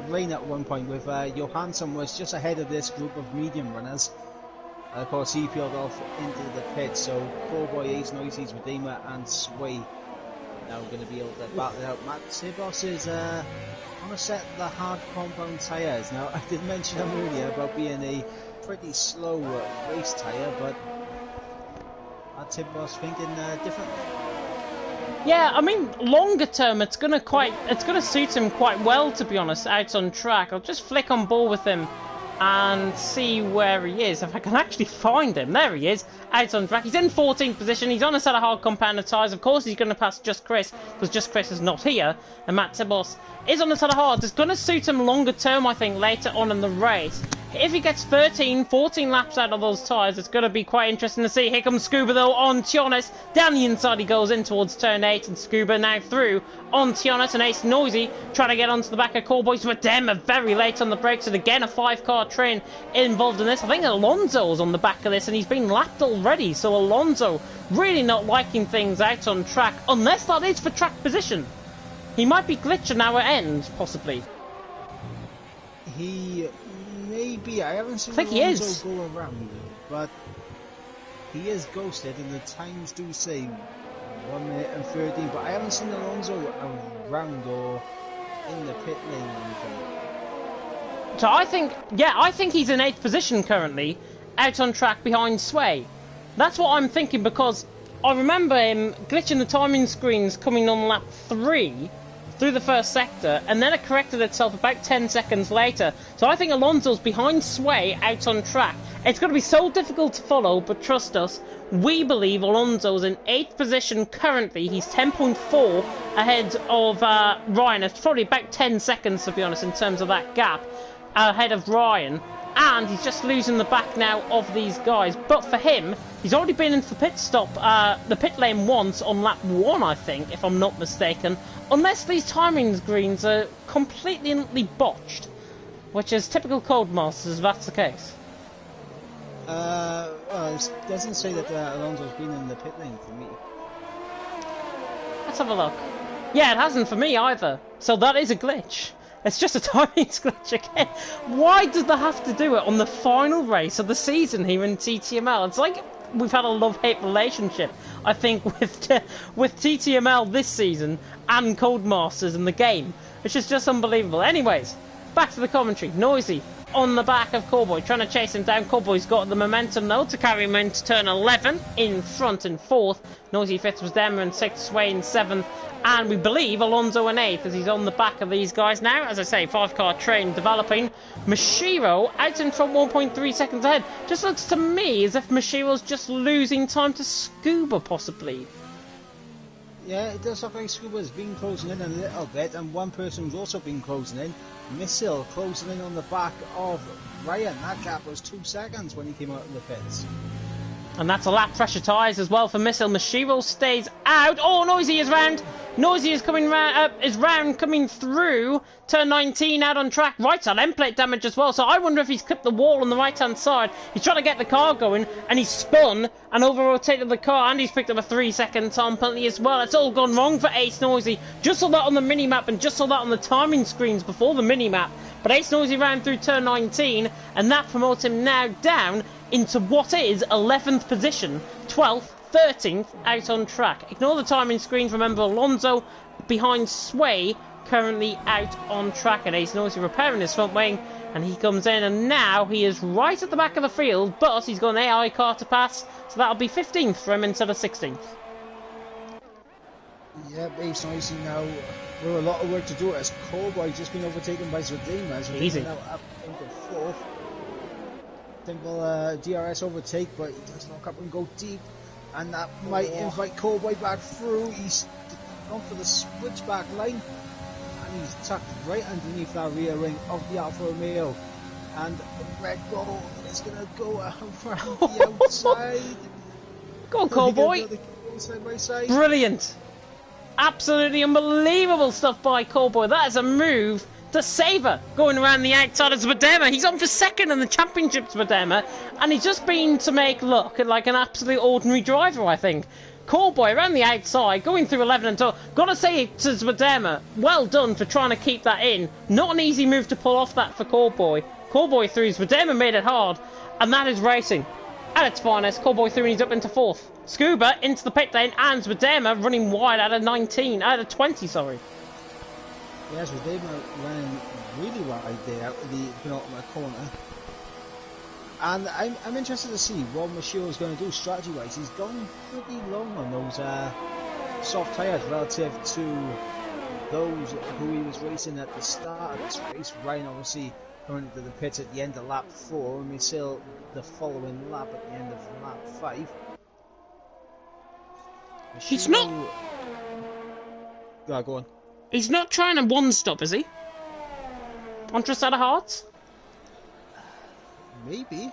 train at one point with Johansson was just ahead of this group of medium runners. Of course, he peeled off into the pit, so Callboy, Ace Noises, Redeemer, and Sway now going to be able to battle it out. Matt Tibos is on a set of the hard compound tyres. Now, I did mention them earlier about being a pretty slow race tyre, but Matt Tibos thinking differently. Yeah, I mean, longer term, it's gonna suit him quite well, to be honest, out on track. I'll just flick on board with him and see where he is. If I can actually find him. There he is, out on track. He's in 14th position. He's on a set of hard compounded tyres. Of course, he's going to pass Just Chris, because Just Chris is not here. And Matt Tibos is on a set of hards. It's going to suit him longer term, I think, later on in the race. If he gets 13, 14 laps out of those tyres, it's going to be quite interesting to see. Here comes Scuba, though, on Tionis. Down the inside he goes in towards turn 8, and Scuba now through on Tionis, and Ace Noisy trying to get onto the back of Callboys. But them are very late on the brakes, and again a 5-car train involved in this. I think Alonso's on the back of this, and he's been lapped already, so Alonso really not liking things out on track, unless that is for track position. He might be glitching our end, possibly. He maybe. I haven't seen Alonso go around, but he is ghosted, and the times do say 1 minute and 13. But I haven't seen Alonso around or in the pit lane or anything. So I think he's in 8th position currently, out on track behind Sway. That's what I'm thinking, because I remember him glitching the timing screens coming on lap 3 through the first sector, and then it corrected itself about 10 seconds later. So I think Alonso's behind Sway out on track. It's going to be so difficult to follow, but trust us, we believe Alonso's in 8th position currently. He's 10.4 ahead of Ryan. It's probably about 10 seconds, to be honest, in terms of that gap ahead of Ryan. And he's just losing the back now of these guys. But for him, he's already been in for pit stop, the pit lane once on lap 1, I think, if I'm not mistaken. Unless these timing screens are completely botched, which is typical Codemasters if that's the case. Well, it doesn't say that Alonso's been in the pit lane for me. Let's have a look. Yeah, it hasn't for me either. So that is a glitch. It's just a timing glitch again. Why does they have to do it on the final race of the season here in TTML? It's like we've had a love-hate relationship, I think, with TTML this season and Codemasters in the game, which is just unbelievable. Anyways, back to the commentary. Noisy on the back of Callboy, trying to chase him down. Callboy's got the momentum, though, to carry him into turn 11 in front and 4th. Noisy 5th was Demmer and 6th, Sway in 7th. And we believe Alonso in 8th as he's on the back of these guys now. As I say, 5-car train developing. Mashiro out in front 1.3 seconds ahead. Just looks to me as if Mashiro's just losing time to Scuba, possibly. Yeah, it does look like Scuba's been closing in a little bit, and one person who's also been closing in, Missile, closing in on the back of Ryan. That gap was 2 seconds when he came out of the pits. And that's a lap pressure tyres as well for Missile. Mashiro stays out. Oh, Noisy is round. Noisy is coming round, coming through turn 19 out on track. Right side end plate damage as well. So I wonder if he's clipped the wall on the right hand side. He's trying to get the car going, and he's spun and over rotated the car, and he's picked up a 3-second time penalty as well. It's all gone wrong for Ace Noisy. Just saw that on the mini map, and just saw that on the timing screens before the mini map. But Ace Noisy ran through turn 19, and that promotes him now down into what is 11th position, 12th, 13th out on track. Ignore the timing screens. Remember, Alonso behind Sway currently out on track, and Ace Noisy repairing his front wing, and he comes in, and now he is right at the back of the field, but he's got an AI car to pass, so that'll be 15th for him instead of 16th. Yeah, Ace Noisy now with a lot of work to do as Callboy just been overtaken by Zwadema. Easy. Now up into 4th. Simple DRS overtake, but he does lock up and go deep, and that might invite Callboy back through. He's gone for the switchback line, and he's tucked right underneath that rear wing of the Alfa Romeo. And Red Bull is going to go around the outside. Go on, Cowboy. Side by side. Brilliant. Absolutely unbelievable stuff by Cowboy. That is a move to savour going around the outside of Zbadema. He's on for second in the championship, Zbadema, and he's just been to make look like an absolute ordinary driver, I think. Cowboy around the outside, going through 11 and 12. Gotta say to Zbadema, well done for trying to keep that in. Not an easy move to pull off that for Cowboy. Cowboy through, Zbadema made it hard, and that is racing at its finest. Cowboy through and he's up into 4th. Scuba into the pit lane, and Zbadema running wide out of 20, sorry. Yes, Zbadema running really wide there out of the penultimate corner. And I'm interested to see what Mashiro is going to do strategy-wise. He's gone pretty long on those soft tyres relative to those who he was racing at the start of this race. Ryan obviously coming into the pits at the end of lap 4, and Misil the following lap at the end of lap 5. Mashiro... He's not... Go on. He's not trying to one-stop, is he? On Trasada Hearts? Maybe.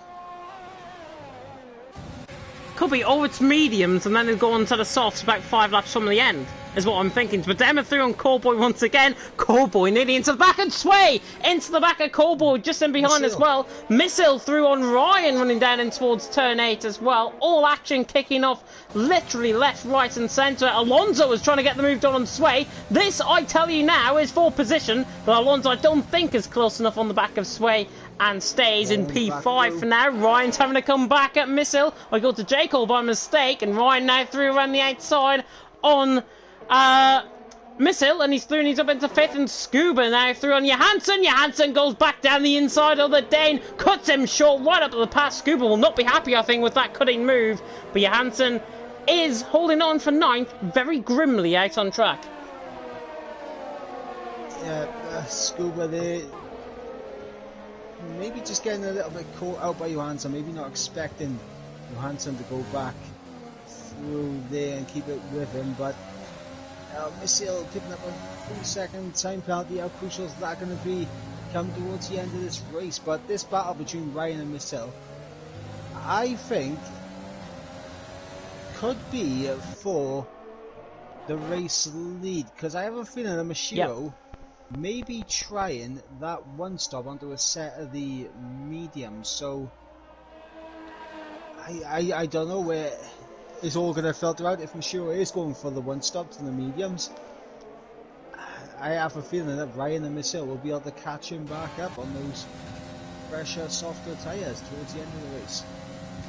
Could be, oh, it's mediums, and then he'll go on to the softs about 5 laps from the end, is what I'm thinking. But Demma through on Cowboy once again. Cowboy nearly into the back, and Sway into the back of Cowboy, just in behind as well. Missile through on Ryan, running down in towards turn 8 as well. All action kicking off, literally left, right, and centre. Alonso was trying to get the move done on Sway. This, I tell you now, is for position, but Alonso I don't think is close enough on the back of Sway. And stays in P5 for now. Ryan's having to come back at Missile. I go to J. Cole by mistake, and Ryan now through around the outside on Missile, and he's through and he's up into 5th, and Scuba now through on Johansson. Johansson goes back down the inside of the Dane, cuts him short right up to the pass. Scuba will not be happy, I think, with that cutting move, but Johansson is holding on for 9th, very grimly out on track. Yeah, Scuba there. Maybe just getting a little bit caught out by Johansson, maybe not expecting Johansson to go back through there and keep it with him, but Missile picking up a 3-second time penalty. How crucial is that going to be come towards the end of this race? But this battle between Ryan and Missile, I think, could be for the race lead, because I have a feeling that Mashiro maybe trying that one stop onto a set of the mediums, so I don't know where it's all going to filter out. If Mashiro is going for the one stop to the mediums, I have a feeling that Ryan and Missile will be able to catch him back up on those fresher, softer tyres towards the end of the race.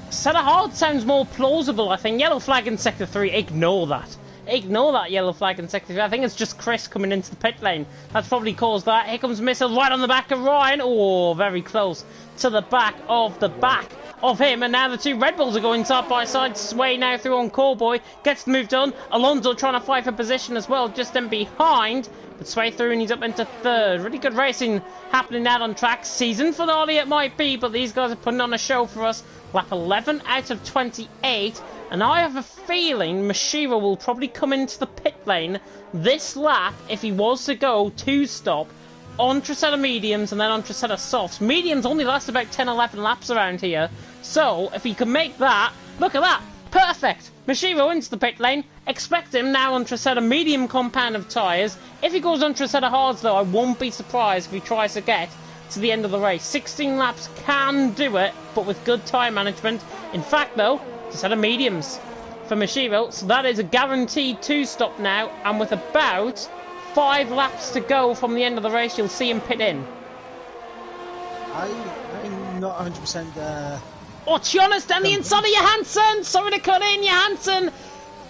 Set of hard sounds more plausible, I think. Yellow flag in sector 3, ignore that. Ignore that yellow flag in sector 3. I think it's just Chris coming into the pit lane. That's probably caused that. Here comes Missile right on the back of Ryan. Oh, very close to the back of him. And now the two Red Bulls are going side by side. Sway now through on Cowboy. Gets the move done. Alonso trying to fight for position as well, just in behind. But Sway through and he's up into 3rd. Really good racing happening out on track. Season finale it might be, but these guys are putting on a show for us. Lap 11 out of 28. And I have a feeling Mashiro will probably come into the pit lane this lap if he was to go 2-stop on Trasetta mediums and then on Trasetta softs. Mediums only last about 10-11 laps around here. So if he can make that, look at that, perfect. Mashiro into the pit lane. Expect him now on Trasetta medium compound of tyres. If he goes on Trasetta hards though, I won't be surprised if he tries to get to the end of the race. 16 laps can do it, but with good time management. In fact though, Trasetta mediums for Mashiro, so that is a guaranteed 2-stop now, and with about 5 laps to go from the end of the race, you'll see him pit in. I'm not 100%. Oh, Tionas down the inside of Johansson! Sorry to cut in, Johansson!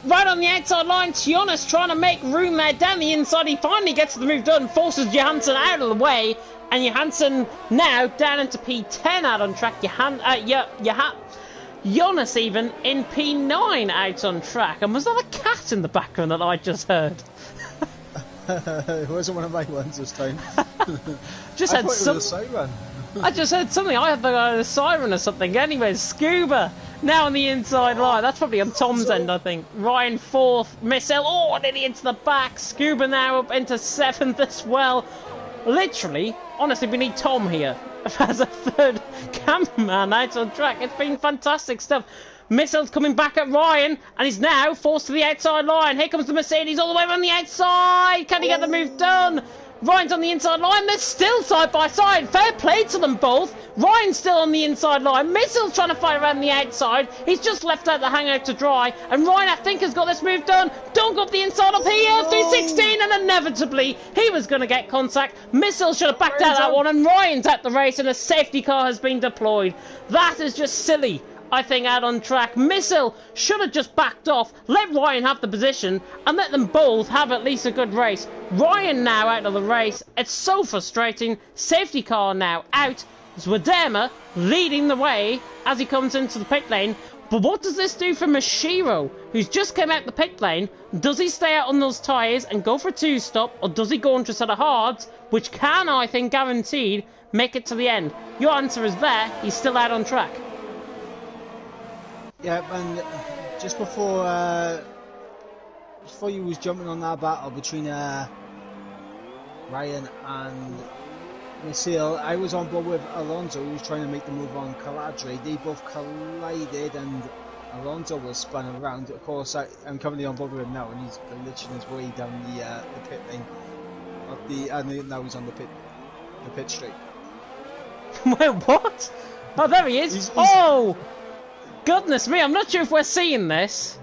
Right on the outside line, Tionas trying to make room there down the inside. He finally gets the move done, forces Johansson out of the way, and Johansson now down into P10 out on track. Jonas even in P9 out on track. And was that a cat in the background that I just heard? It wasn't one of my ones this time. Just I thought it was a siren. I just heard something. I had the siren or something. Anyways, Scuba now on the inside line. That's probably on Tom's end, I think. Ryan 4th. Missile. Oh, nearly into the back. Scuba now up into 7th as well. Literally, honestly, we need Tom here. as a third cameraman out on track. It's been fantastic stuff. Missile's coming back at Ryan, and he's now forced to the outside line. Here comes the Mercedes all the way around the outside. Can he get the move done? Ryan's on the inside line. They're still side by side. Fair play to them both. Ryan's still on the inside line. Missile's trying to fight around the outside. He's just left out the hangout to dry. And Ryan, I think, has got this move done. Don't go up the inside up here. 316, and inevitably, he was going to get contact. Missile should have backed out that one. And Ryan's at the race, and a safety car has been deployed. That is just silly. I think out on track. Missile should have just backed off, let Ryan have the position, and let them both have at least a good race. Ryan now out of the race. It's so frustrating. Safety car now out. Zwadema leading the way as he comes into the pit lane. But what does this do for Mashiro, who's just come out the pit lane? Does he stay out on those tyres and go for a two-stop, or does he go into a set of hards, which can, I think, guaranteed make it to the end? Your answer is there. He's still out on track. Yeah, and just before you was jumping on that battle between Ryan and Misil, I was on board with Alonso, who was trying to make the move on Caladre. They both collided, and Alonso was spun around. Of course, I'm currently on board with him now, and he's glitching his way down the pit lane. And now he's on the pit straight. Wait, what? Oh, there he is. Oh! Goodness me, I'm not sure if we're seeing this.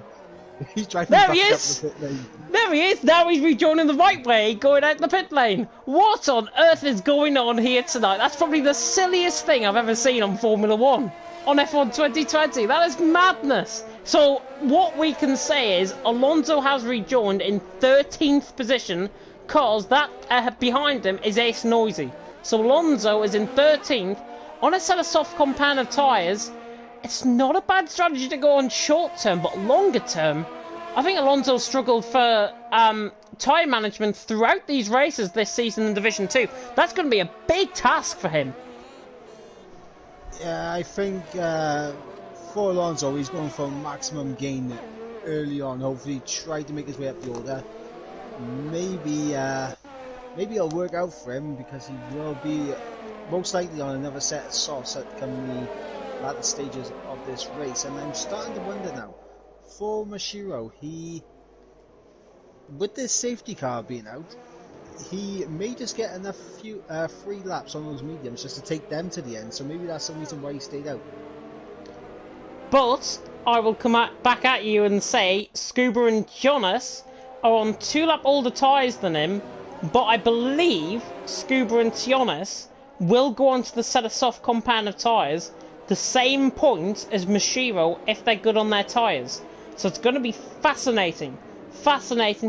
He's driving there back he up is! the pit lane. There he is! Now he's rejoining the right way, going out the pit lane. What on earth is going on here tonight? That's probably the silliest thing I've ever seen on Formula 1. On F1 2020. That is madness. So, what we can say is, Alonso has rejoined in 13th position, because that behind him is Ace Noisy. So Alonso is in 13th, on a set of soft compound of tyres. It's not a bad strategy to go on short term, but longer term, I think Alonso struggled for tyre management throughout these races this season in Division 2. That's going to be a big task for him. Yeah, I think for Alonso, he's going for maximum gain early on. Hopefully, try to make his way up the order. Maybe it'll work out for him, because he will be most likely on another set of softs at the latter stages of this race. And I'm starting to wonder now, for Mashiro, with this safety car being out, he may just get enough free laps on those mediums just to take them to the end. So maybe that's the reason why he stayed out. But I will come back at you and say Scuba and Jonas are on 2 lap older tyres than him, but I believe Scuba and Jonas will go onto the set of soft compound of tyres the same point as Mashiro if they're good on their tyres. So it's going to be fascinating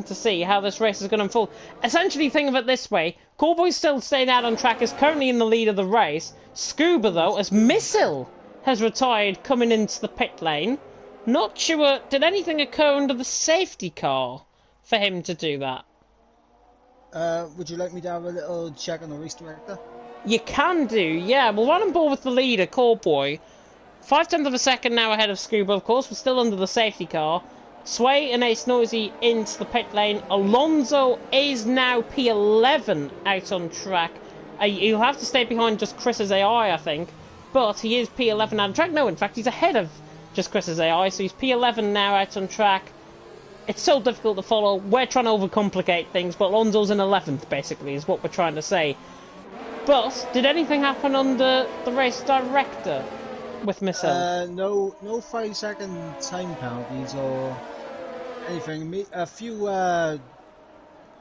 to see how this race is going to unfold. Essentially, think of it this way. Cowboy's still staying out on track, is currently in the lead of the race. Scuba, though, as Missile has retired coming into the pit lane. Not sure, did anything occur under the safety car for him to do that? Would you like me to have a little check on the race director? You can do, yeah. We'll run on board with the leader, Cowboy. 0.5 of a second now ahead of Scuba, of course. We're still under the safety car. Sway and Ace Noisy into the pit lane. Alonso is now P11 out on track. He'll have to stay behind just Chris's AI, I think. But he is P11 out on track. No, in fact, he's ahead of just Chris's AI. So he's P11 now out on track. It's so difficult to follow. We're trying to overcomplicate things, but Alonso's in 11th, basically, is what we're trying to say. But, did anything happen under the race director with Missile? No 5-second time penalties or anything. A few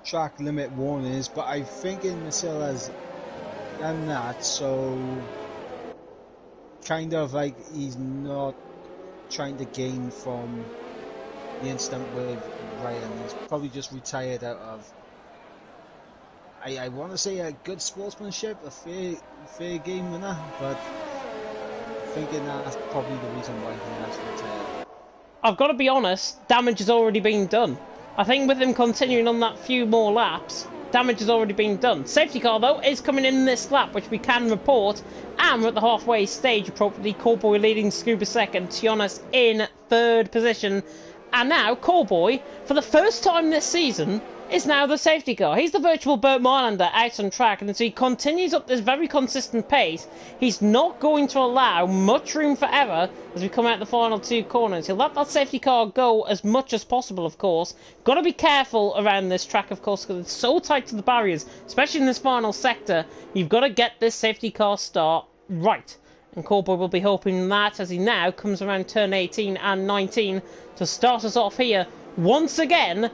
track limit warnings, but I think Missile has done that, so kind of like he's not trying to gain from the incident with Ryan. He's probably just retired out of, I want to say, a good sportsmanship, a fair game winner, but thinking that's probably the reason why he has retired. I've got to be honest, damage has already been done. I think with him continuing on that few more laps, damage has already been done. Safety car, though, is coming in this lap, which we can report, and we're at the halfway stage appropriately. Cowboy leading Scuba second, Tionas in 3rd position. And now, Cowboy, for the first time this season, is now the safety car. He's the virtual Burt Marlander out on track, and as he continues up this very consistent pace, he's not going to allow much room for error as we come out the final 2 corners. He'll let that safety car go as much as possible, of course. Got to be careful around this track, of course, because it's so tight to the barriers, especially in this final sector. You've got to get this safety car start right. And Cowboy will be hoping that as he now comes around turn 18 and 19 to start us off here once again.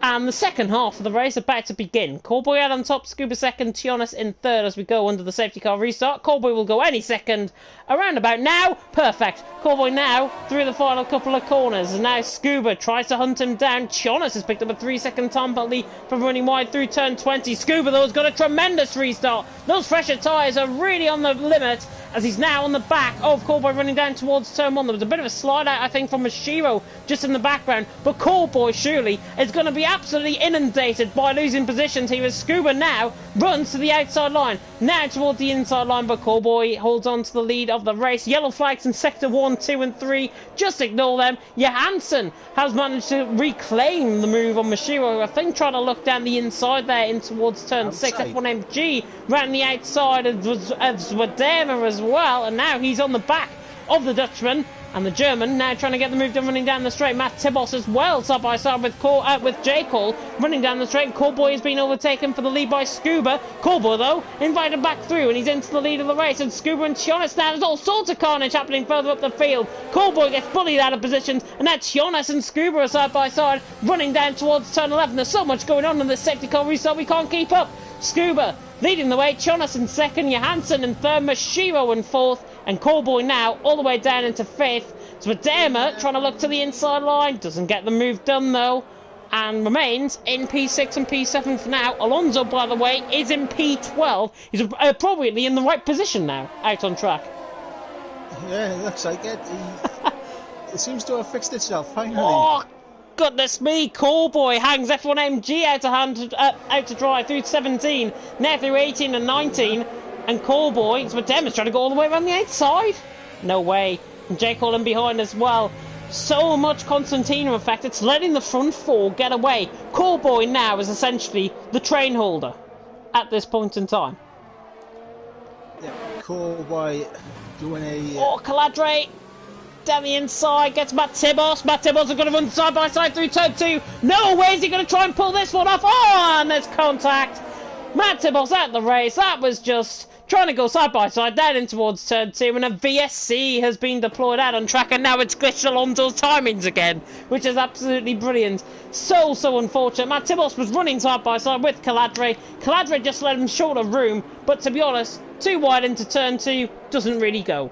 And the second half of the race about to begin. Cowboy out on top, Scuba second, Tionis in third as we go under the safety car restart. Cowboy will go any second around about now. Perfect. Cowboy now through the final couple of corners. And now Scuba tries to hunt him down. Tionis has picked up a 3-second time penalty for running wide through turn 20. Scuba, though, has got a tremendous restart. Those fresher tyres are really on the limit as he's now on the back of Cowboy running down towards turn 1. There was a bit of a slide out, I think, from Mashiro just in the background. But Cowboy surely is going to be absolutely inundated by losing positions here as Scuba now runs to the outside line. Now towards the inside line, but Cowboy holds on to the lead of the race. Yellow flags in sector 1, 2 and 3. Just ignore them. Johansson has managed to reclaim the move on Mashiro. I think trying to look down the inside there in towards turn 6. F1MG round the outside as Wadema as well. And now he's on the back of the Dutchman. And the German now trying to get the move done running down the straight. Matt Tibos as well, side by side with J. Cole running down the straight. Cowboy has been overtaken for the lead by Scuba. Cowboy, though, invited back through and he's into the lead of the race. And Scuba and Tionis now, there's all sorts of carnage happening further up the field. Cowboy gets bullied out of positions. And now Tionis and Scuba are side by side running down towards turn 11. There's so much going on in this safety car restart we can't keep up. Scuba leading the way, Tionis in second, Johansson in third, Mashiro in fourth, and Cowboy now all the way down into fifth. Zwadema trying to look to the inside line, doesn't get the move done though, and remains in P6 and P7 for now. Alonso, by the way, is in P12. He's appropriately in the right position now, out on track. Yeah, it looks like it. It seems to have fixed itself finally. Oh, goodness me, Cowboy hangs F1MG out to dry through 17, now through 18 and 19, and Cowboy, Zwadema's trying to go all the way around the outside. No way. And J. Cole in behind as well. So much Constantino effect, it's letting the front four get away. Cowboy now is essentially the train holder at this point in time. Yeah, Cowboy doing a... Oh, Caladre down the inside, gets Matt Tibos. Matt Tibos is going to run side by side through turn 2. No way is he going to try and pull this one off. Oh, and there's contact. Matt Tibos out of the race. That was just trying to go side by side down in towards turn 2, and a VSC has been deployed out on track, and now it's glitched Alonso's timings again, which is absolutely brilliant. So unfortunate. Matt Tibos was running side by side with Caladre. Caladre just let him short of room, but to be honest, too wide into turn 2, doesn't really go.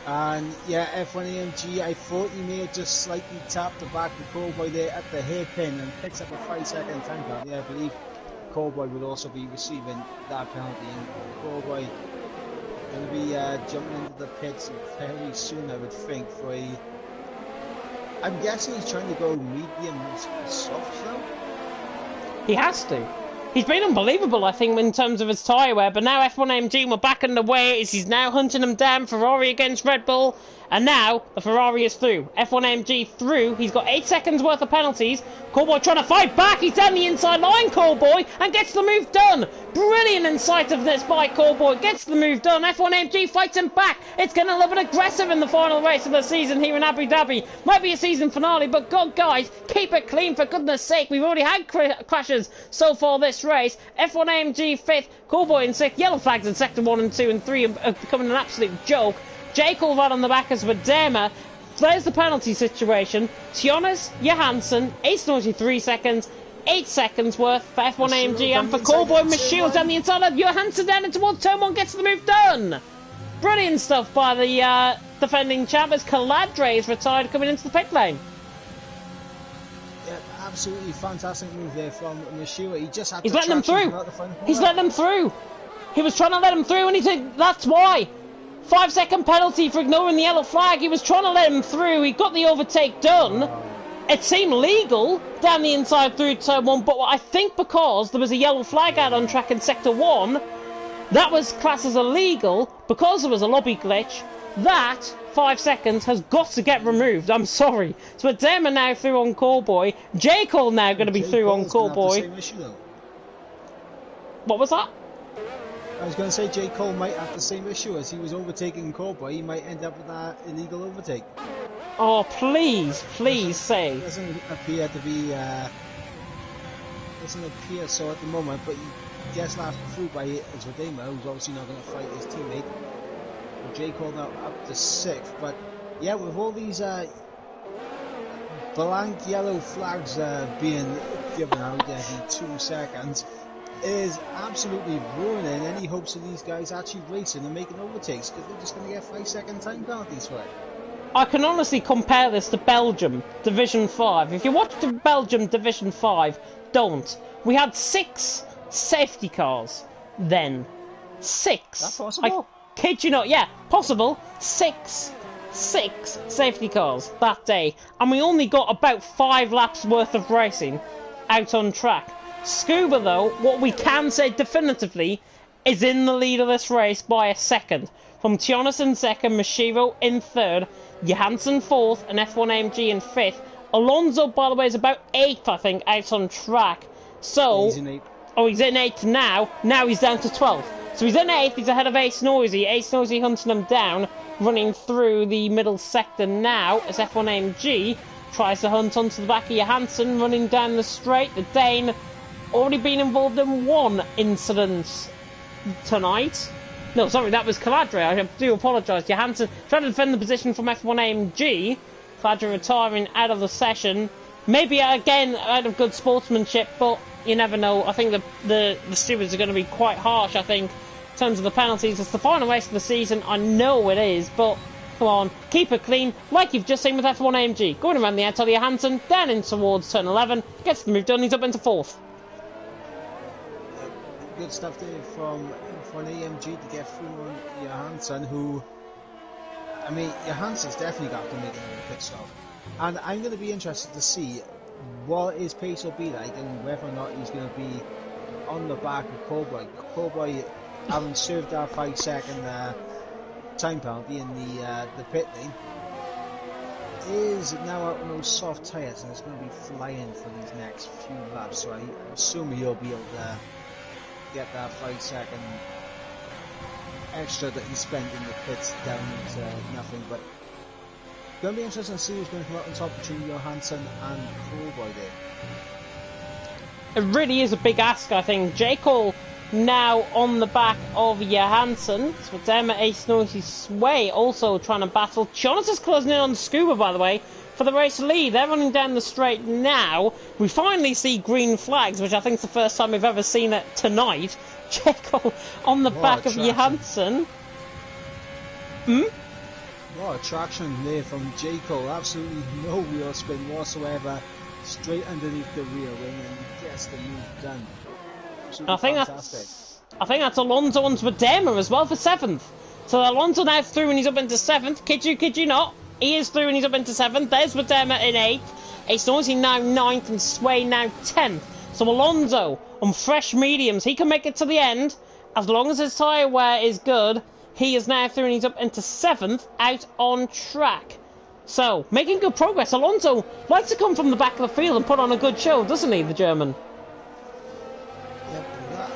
And yeah, F1AMG, I thought he may have just slightly tapped the back of Cowboy there at the hairpin and picks up a 5-second time penalty. I believe Cowboy would also be receiving that penalty, and Cowboy going to be jumping into the pits very soon, I would think. For a, I'm guessing he's trying to go medium soft though. He has to. He's been unbelievable, I think, in terms of his tyre wear, but now F1AMG were back in the way as he's now hunting them down. Ferrari against Red Bull, and now the Ferrari is through. F1AMG through. He's got 8 seconds worth of penalties. Cowboy trying to fight back. He's down the inside line, Cowboy, and gets the move done. Brilliant incisiveness by Cowboy. Gets the move done. F1AMG fights him back. It's getting a little bit aggressive in the final race of the season here in Abu Dhabi. Might be a season finale, but God, guys, keep it clean for goodness sake. We've already had crashes so far this race. F1AMG 5th, Cowboy in 6th. Yellow flags in sector 1 and 2 and 3 are becoming an absolute joke. J. Cole right on the back as Wadema. There's the penalty situation. Tionis, Johansson, 8.93 seconds, 8 seconds worth for F1AMG, and for Cowboy, Mashio's down the inside of Johansson down and towards turn 1, gets the move done. Brilliant stuff by the defending champ as Caladre is retired coming into the pit lane. Yeah, absolutely fantastic move there from Mashiro. He just had He's letting them through. He's letting them through. He was trying to let him through, and he said that's why. 5-second penalty for ignoring the yellow flag. He was trying to let him through. He got the overtake done. It seemed legal down the inside through turn 1, but I think because there was a yellow flag out on track in sector 1, that was classed as illegal because there was a lobby glitch. That 5 seconds has got to get removed. I'm sorry. So Derma now through on Callboy. J. Cole now going to be through on Callboy. What was that? I was going to say J. Cole might have the same issue as he was overtaking Callboy. He might end up with that illegal overtake. Oh, please say. It doesn't appear to be. Doesn't appear so at the moment, but he gets laughed through by Zodema, who's obviously not going to fight his teammate. J. Cole now up to 6th, but yeah, with all these blank yellow flags being given out every 2 seconds, is absolutely ruining any hopes of these guys actually racing and making overtakes, because they're just going to get 5-second time penalties for it. I can honestly compare this to Belgium Division 5. If you watch the Belgium Division 5, don't. We had 6 safety cars then. 6. That's possible? I kid you not. Yeah, possible. 6 safety cars that day. And we only got about 5 laps worth of racing out on track. Scuba, though, what we can say definitively, is in the lead of this race by a second. From Tionas in 2nd, Mashiro in 3rd, Johansson 4th, and F1AMG in 5th. Alonso, by the way, is about 8th, I think, out on track. So, he's in 8th. Oh, he's in 8th now. Now he's down to 12th. So he's in 8th, he's ahead of Ace Noisy. Ace Noisy hunting him down, running through the middle sector now as F1AMG tries to hunt onto the back of Johansson, running down the straight. The Dane already been involved in 1 incident tonight. No, sorry, that was Caladre. I do apologise. Johansson trying to defend the position from F1AMG. Caladre retiring out of the session. Maybe, again, out of good sportsmanship, but you never know. I think the stewards are going to be quite harsh, I think, in terms of the penalties. It's the final race of the season. I know it is, but come on, keep it clean, like you've just seen with F1AMG. Going around the outside of Johansson, down in towards turn 11. Gets the move done, he's up into 4th. Good stuff there from AMG to get through on Johansson, who, I mean, Johansson's definitely got to make another pit stop. And I'm going to be interested to see what his pace will be like and whether or not he's going to be on the back of Callboy. Callboy, having served that 5-second time penalty in the pit lane, is now out on those soft tyres and is going to be flying for these next few laps. So I assume he'll be able to get that 5-second extra that he spent in the pits down to nothing. But going to be interesting to see who's going to come out on top between Johansson and Callboy there. It really is a big ask, I think. J. Cole now on the back of Johansson. So Emma Ace Noisy Sway also trying to battle. Jonas is closing in on Scuba, by the way, for the race lead. They're running down the straight now. We finally see green flags, which I think is the first time we've ever seen it tonight. J. Cole on the back of Johansson. What a traction there from J. Cole. Absolutely no wheel spin whatsoever. Straight underneath the rear wing and he gets the move done. I think that's Alonso onto Adema as well for 7th. So Alonso now through and he's up into 7th. Kid you not. He is through and he's up into 7th. There's Adema in 8th. Ace Noisy now 9th and Sway now 10th. So Alonso on fresh mediums. He can make it to the end as long as his tyre wear is good. He is now through and he's up into 7th out on track. So, making good progress. Alonso likes to come from the back of the field and put on a good show, doesn't he, the German? Yep, that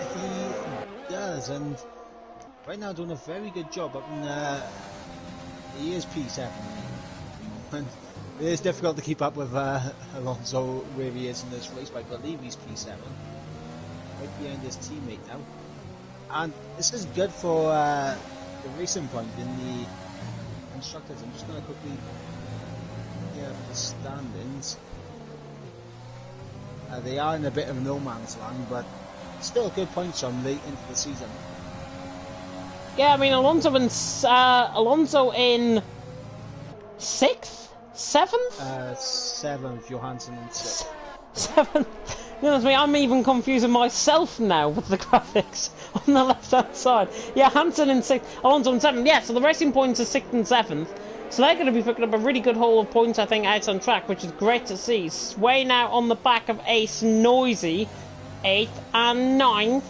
he does, and right now doing a very good job up in, he is P7. And it is difficult to keep up with Alonso where he is in this race, but I believe he's P7. Right behind his teammate now. And this is good for the racing point in the constructors. I'm just going to quickly get up the standings. They are in a bit of no man's land, but still good points from late into the season. Yeah, I mean Alonso in 6th, 7th. 7th, Johansson in 6th. 7th. You know, I'm even confusing myself now with the graphics on the left-hand side. Yeah, Hansen in 6th, Alonso in 7th. Yeah, so the racing points are 6th and 7th. So they're going to be picking up a really good haul of points, I think, out on track, which is great to see. Sway now on the back of Ace Noisy, 8th and 9th.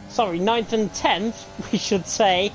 Sorry, 9th and 10th, we should say.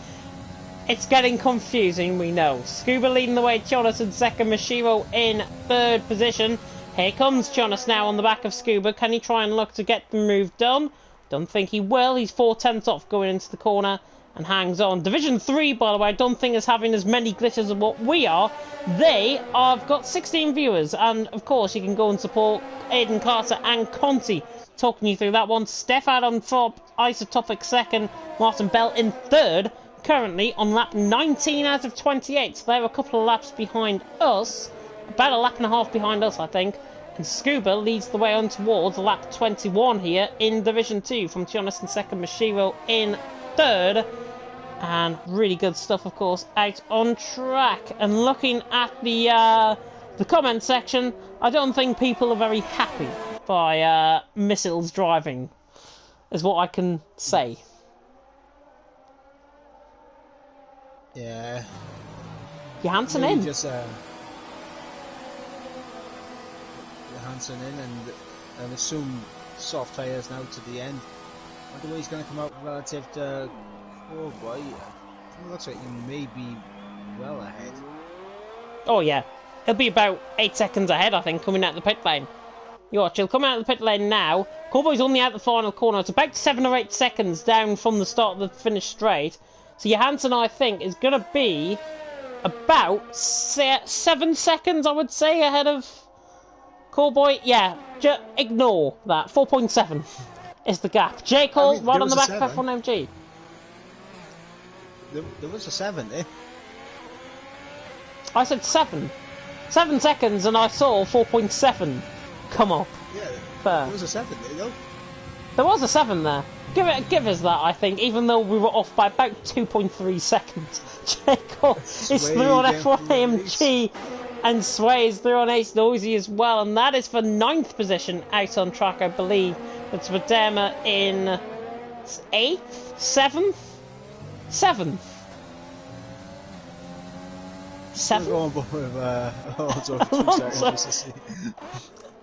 It's getting confusing, we know. Scuba leading the way, Jonas in second, Mashiro in third position. Here comes Jonas now on the back of Scuba. Can he try and look to get the move done? Don't think he will. He's 4/10 off going into the corner and hangs on. Division 3, by the way, I don't think is having as many glitches as what we are. They have got 16 viewers, and of course you can go and support Aiden Carter and Conti talking you through that one. Stefan on top, Isotopic second, Martin Bell in third, currently on lap 19 out of 28, so they're a couple of laps behind us, about a lap and a half behind us I think, and Scuba leads the way on towards lap 21 here in Division 2, from Jonas in second, Mashiro in third, and really good stuff of course out on track. And looking at the comment section, I don't think people are very happy by Missiles driving, is what I can say. Yeah. Johansson in. Just Johansson in and assume soft tyres now to the end. I wonder where he's going to come out relative to Boy. It looks like he may be well ahead. Oh yeah, he'll be about 8 seconds ahead I think coming out the pit lane. You watch, he'll come out of the pit lane now. Cowboy's only out the final corner. It's about 7 or 8 seconds down from the start of the finish straight. So Johansson, I think, is going to be about 7 seconds, I would say, ahead of Cowboy. Yeah, ignore that. 4.7 is the gap. J. Cole, right on the back of F1MG. There was a 7 there. I said 7. 7 seconds, and I saw 4.7 come up. Yeah, there was a 7 there, though. There was a 7 there. Give us that, I think, even though we were off by about 2.3 seconds. Jacob is through on F1 AMG and sways through on Ace Noisy as well, and that is for 9th position out on track, I believe. It's Vadema in 8th? 7th? 7th. 7th?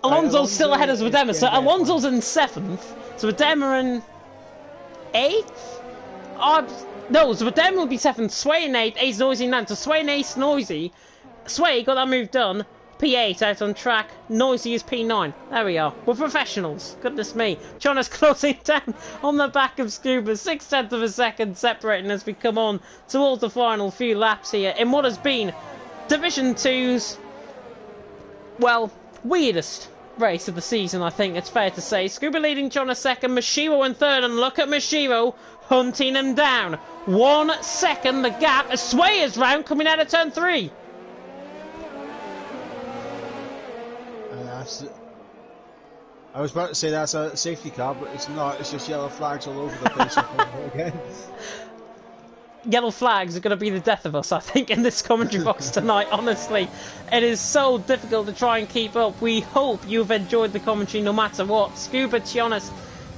Alonso's still ahead of Vadema, so Alonso's in 7th, so Vadema in 8th? No, so Vadema will be 7th, Sway in 8th, Ace Noisy 9th, so Sway and Ace Noisy. Sway got that move done, P8 out on track, Noisy is P9. There we are. We're professionals. Goodness me. Jonas closing down on the back of Scuba, 6/10 of a second separating as we come on towards the final few laps here in what has been Division 2's, well, weirdest race of the season, I think it's fair to say. Scuba leading Jonas second, Mashiro in third, and look at Mashiro hunting him down. 1 second the gap as Sway is round coming out of turn 3. I was about to say that's a safety car, but it's not. It's just yellow flags all over the place again. Yellow flags are going to be the death of us, I think, in this commentary box tonight, honestly. It is so difficult to try and keep up. We hope you've enjoyed the commentary no matter what. Scuba, Jonas,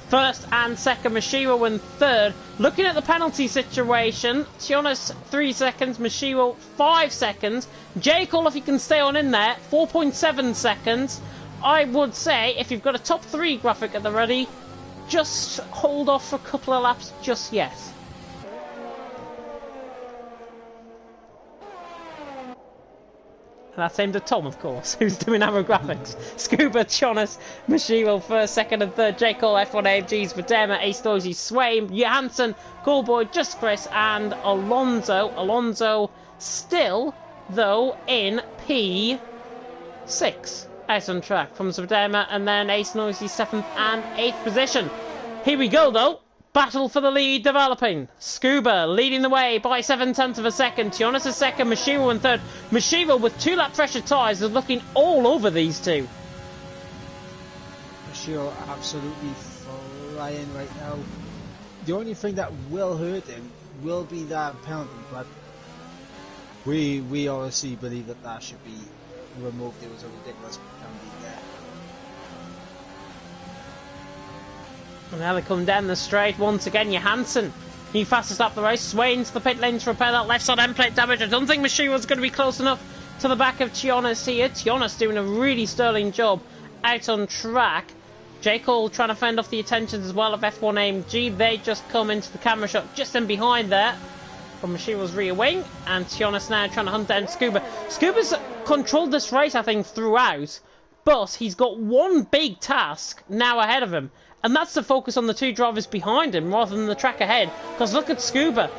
first and second, Mashiro in third. Looking at the penalty situation, Jonas 3 seconds, Mashiro 5 seconds. J. Cole, if you can stay on in there, 4.7 seconds. I would say, if you've got a top 3 graphic at the ready, just hold off for a couple of laps just yet. And that's aimed at Tom, of course, who's doing our graphics. Scuba, Jonas, Mashiro first, second and third. J. Cole, F1 AMGs, Vadema, Ace Noisy, Sway, Johansson, Callboy, Just Chris and Alonso. Alonso still, though, in P6. Out on track from Vadema, and then Ace Noisy 7th and 8th position. Here we go, though. Battle for the lead developing. Scuba leading the way by 7/10 of a second. Jonas is second, Mashiro in third. Mashiro with 2 lap pressure tyres is looking all over these two. Mashiro absolutely flying right now. The only thing that will hurt him will be that penalty, but we obviously believe that should be removed. It was a ridiculous penalty there. And now they come down the straight once again. Johansson, he fastest up the race, swaying to the pit lane to repair that left side end plate damage. I don't think Mashiro's going to be close enough to the back of Jonas here. Jonas doing a really sterling job out on track. J. Cole trying to fend off the attentions as well of F1 AMG. They just come into the camera shot just in behind there. from Mashiro's rear wing, and Tionis now trying to hunt down Scuba. Scuba's controlled this race, I think, throughout, but he's got one big task now ahead of him, and that's to focus on the two drivers behind him rather than the track ahead. Because look at Scuba,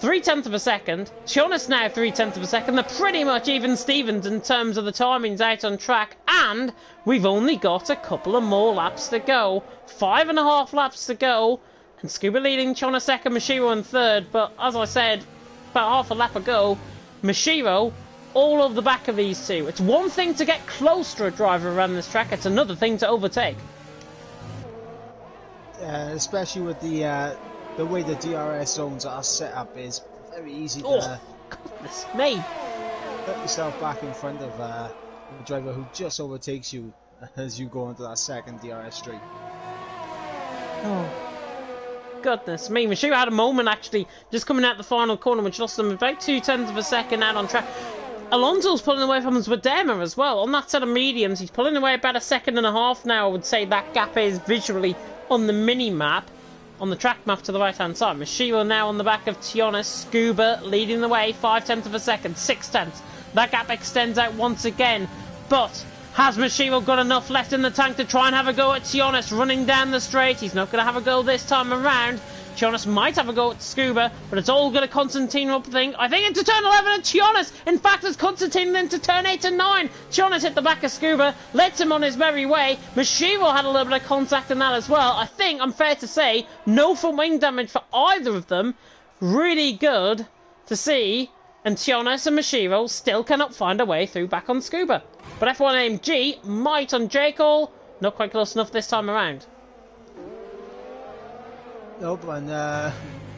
0.3 of a second. Tionis now 0.3 of a second. They're pretty much even Stevens in terms of the timings out on track, and we've only got a couple of more laps to go. 5.5 laps to go, and Scuba leading, Tionis second, Mashiro in third. But as I said, about half a lap ago, Mashiro all over the back of these two. It's one thing to get close to a driver around this track, it's another thing to overtake. Especially with the way the DRS zones are set up, is very easy to goodness me, put yourself back in front of a driver who just overtakes you as you go into that second DRS straight. Oh, goodness me. Mashiro had a moment actually just coming out the final corner which lost them about 0.2 of a second out on track. Alonso's pulling away from Zwadema as well. On that set of mediums, he's pulling away about 1.5 seconds now, I would say that gap is visually on the mini-map, on the track map to the right-hand side. Mashiro now on the back of Tionis. Scuba leading the way, 0.5 of a second, 0.6. That gap extends out once again, but has Mashiro got enough left in the tank to try and have a go at Tionis running down the straight? He's not going to have a go this time around. Tionis might have a go at Scuba, but it's all going to Constantine up thing. I think into turn 11 at Tionis. In fact, it's Constantine into turn 8 and 9. Tionis hit the back of Scuba, lets him on his merry way. Mashiro had a little bit of contact in that as well. I think I'm fair to say no front wing damage for either of them. Really good to see. And Tionis and Mashiro still cannot find a way through back on Scuba. But F1 AMG might on J. Cole. Not quite close enough this time around. Nope, and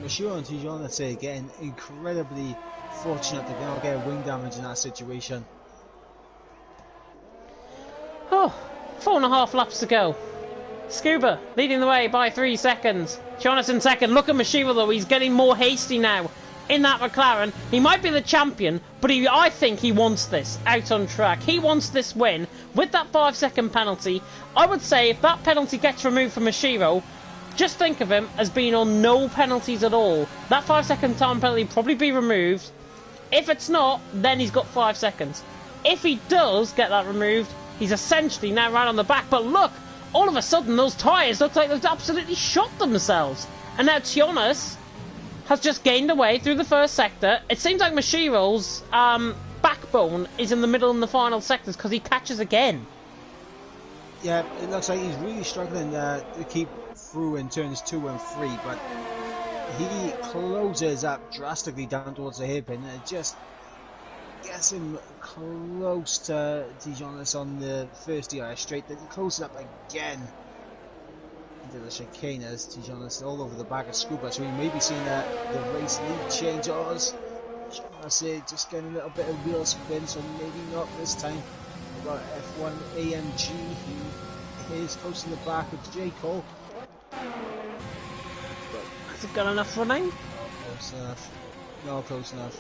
Mashiro and Tionis are getting incredibly fortunate to not get wing damage in that situation. Oh, 4.5 laps to go. Scuba leading the way by 3 seconds. Tionis in second. Look at Mashiro though, he's getting more hasty now in that McLaren. He might be the champion, but I think he wants this out on track. He wants this win with that 5-second penalty. I would say if that penalty gets removed from Mashiro, just think of him as being on no penalties at all. That 5-second time penalty will probably be removed. If it's not, then he's got 5 seconds. If he does get that removed, he's essentially now right on the back. But look, all of a sudden those tyres look like they've absolutely shot themselves. And now Tionis has just gained away through the first sector. It seems like Mashiro's backbone is in the middle and the final sectors because he catches again. Yeah, it looks like he's really struggling to keep through in turns 2 and 3, but he closes up drastically down towards the hairpin, and it just gets him close to Tionis on the first DRS straight. Then he closes up again into the chicane as Tionis all over the back of Scuba, so we may be seeing the race lead change as Tionis just getting a little bit of wheel spin, so maybe not this time. We've got F1 AMG, who is close to the back of J. Cole. Has it got enough running? Close enough. No, close enough.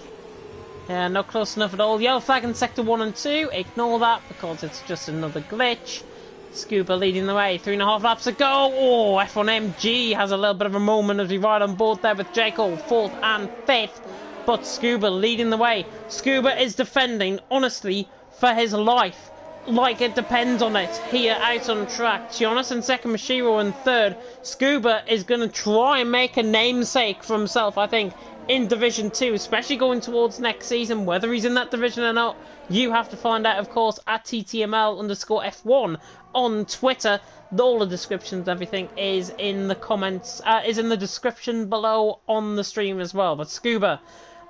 Yeah, not close enough at all. Yellow flag in sector 1 and 2. Ignore that because it's just another glitch. Scuba leading the way. 3.5 laps to go. Oh, F1 MG has a little bit of a moment as we ride on board there with Jekyll 4th and 5th. But Scuba leading the way. Scuba is defending, honestly, for his life. Like it depends on it here out on track. Tionis in second, Mashiro in third. Scuba is going to try and make a namesake for himself, I think, in Division 2, especially going towards next season. Whether he's in that division or not, you have to find out, of course, at TTML_F1 on Twitter. All the descriptions, everything is in the comments, is in the description below on the stream as well. But Scuba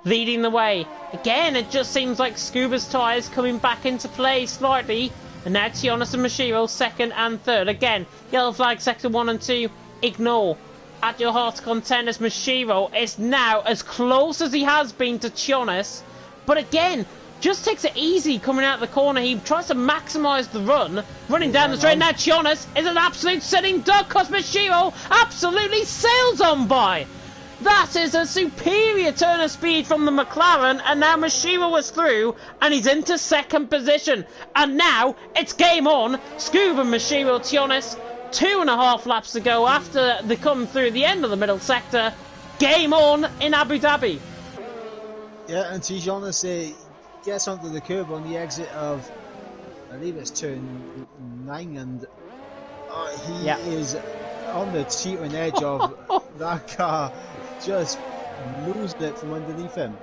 leading the way. Again, it just seems like Scuba's tyres coming back into play slightly. And now Tionis and Mashiro second and third. Again, yellow flag sector 1 and 2. Ignore. At your heart's content as Mashiro is now as close as he has been to Tionis. But again, just takes it easy coming out of the corner. He tries to maximise the run. Running down the straight. Now Tionis is an absolute sitting duck because Mashiro absolutely sails on by. That is a superior turn of speed from the McLaren, and now Mashiro is through, and he's into second position. And now, it's game on. Scuba, Mashiro, Tionis, 2.5 laps to go after they come through the end of the middle sector. Game on in Abu Dhabi. Yeah, and Tijonas gets onto the curb on the exit of, I believe it's turn 9, and he is on the teetering edge of that car, just losing it from underneath him.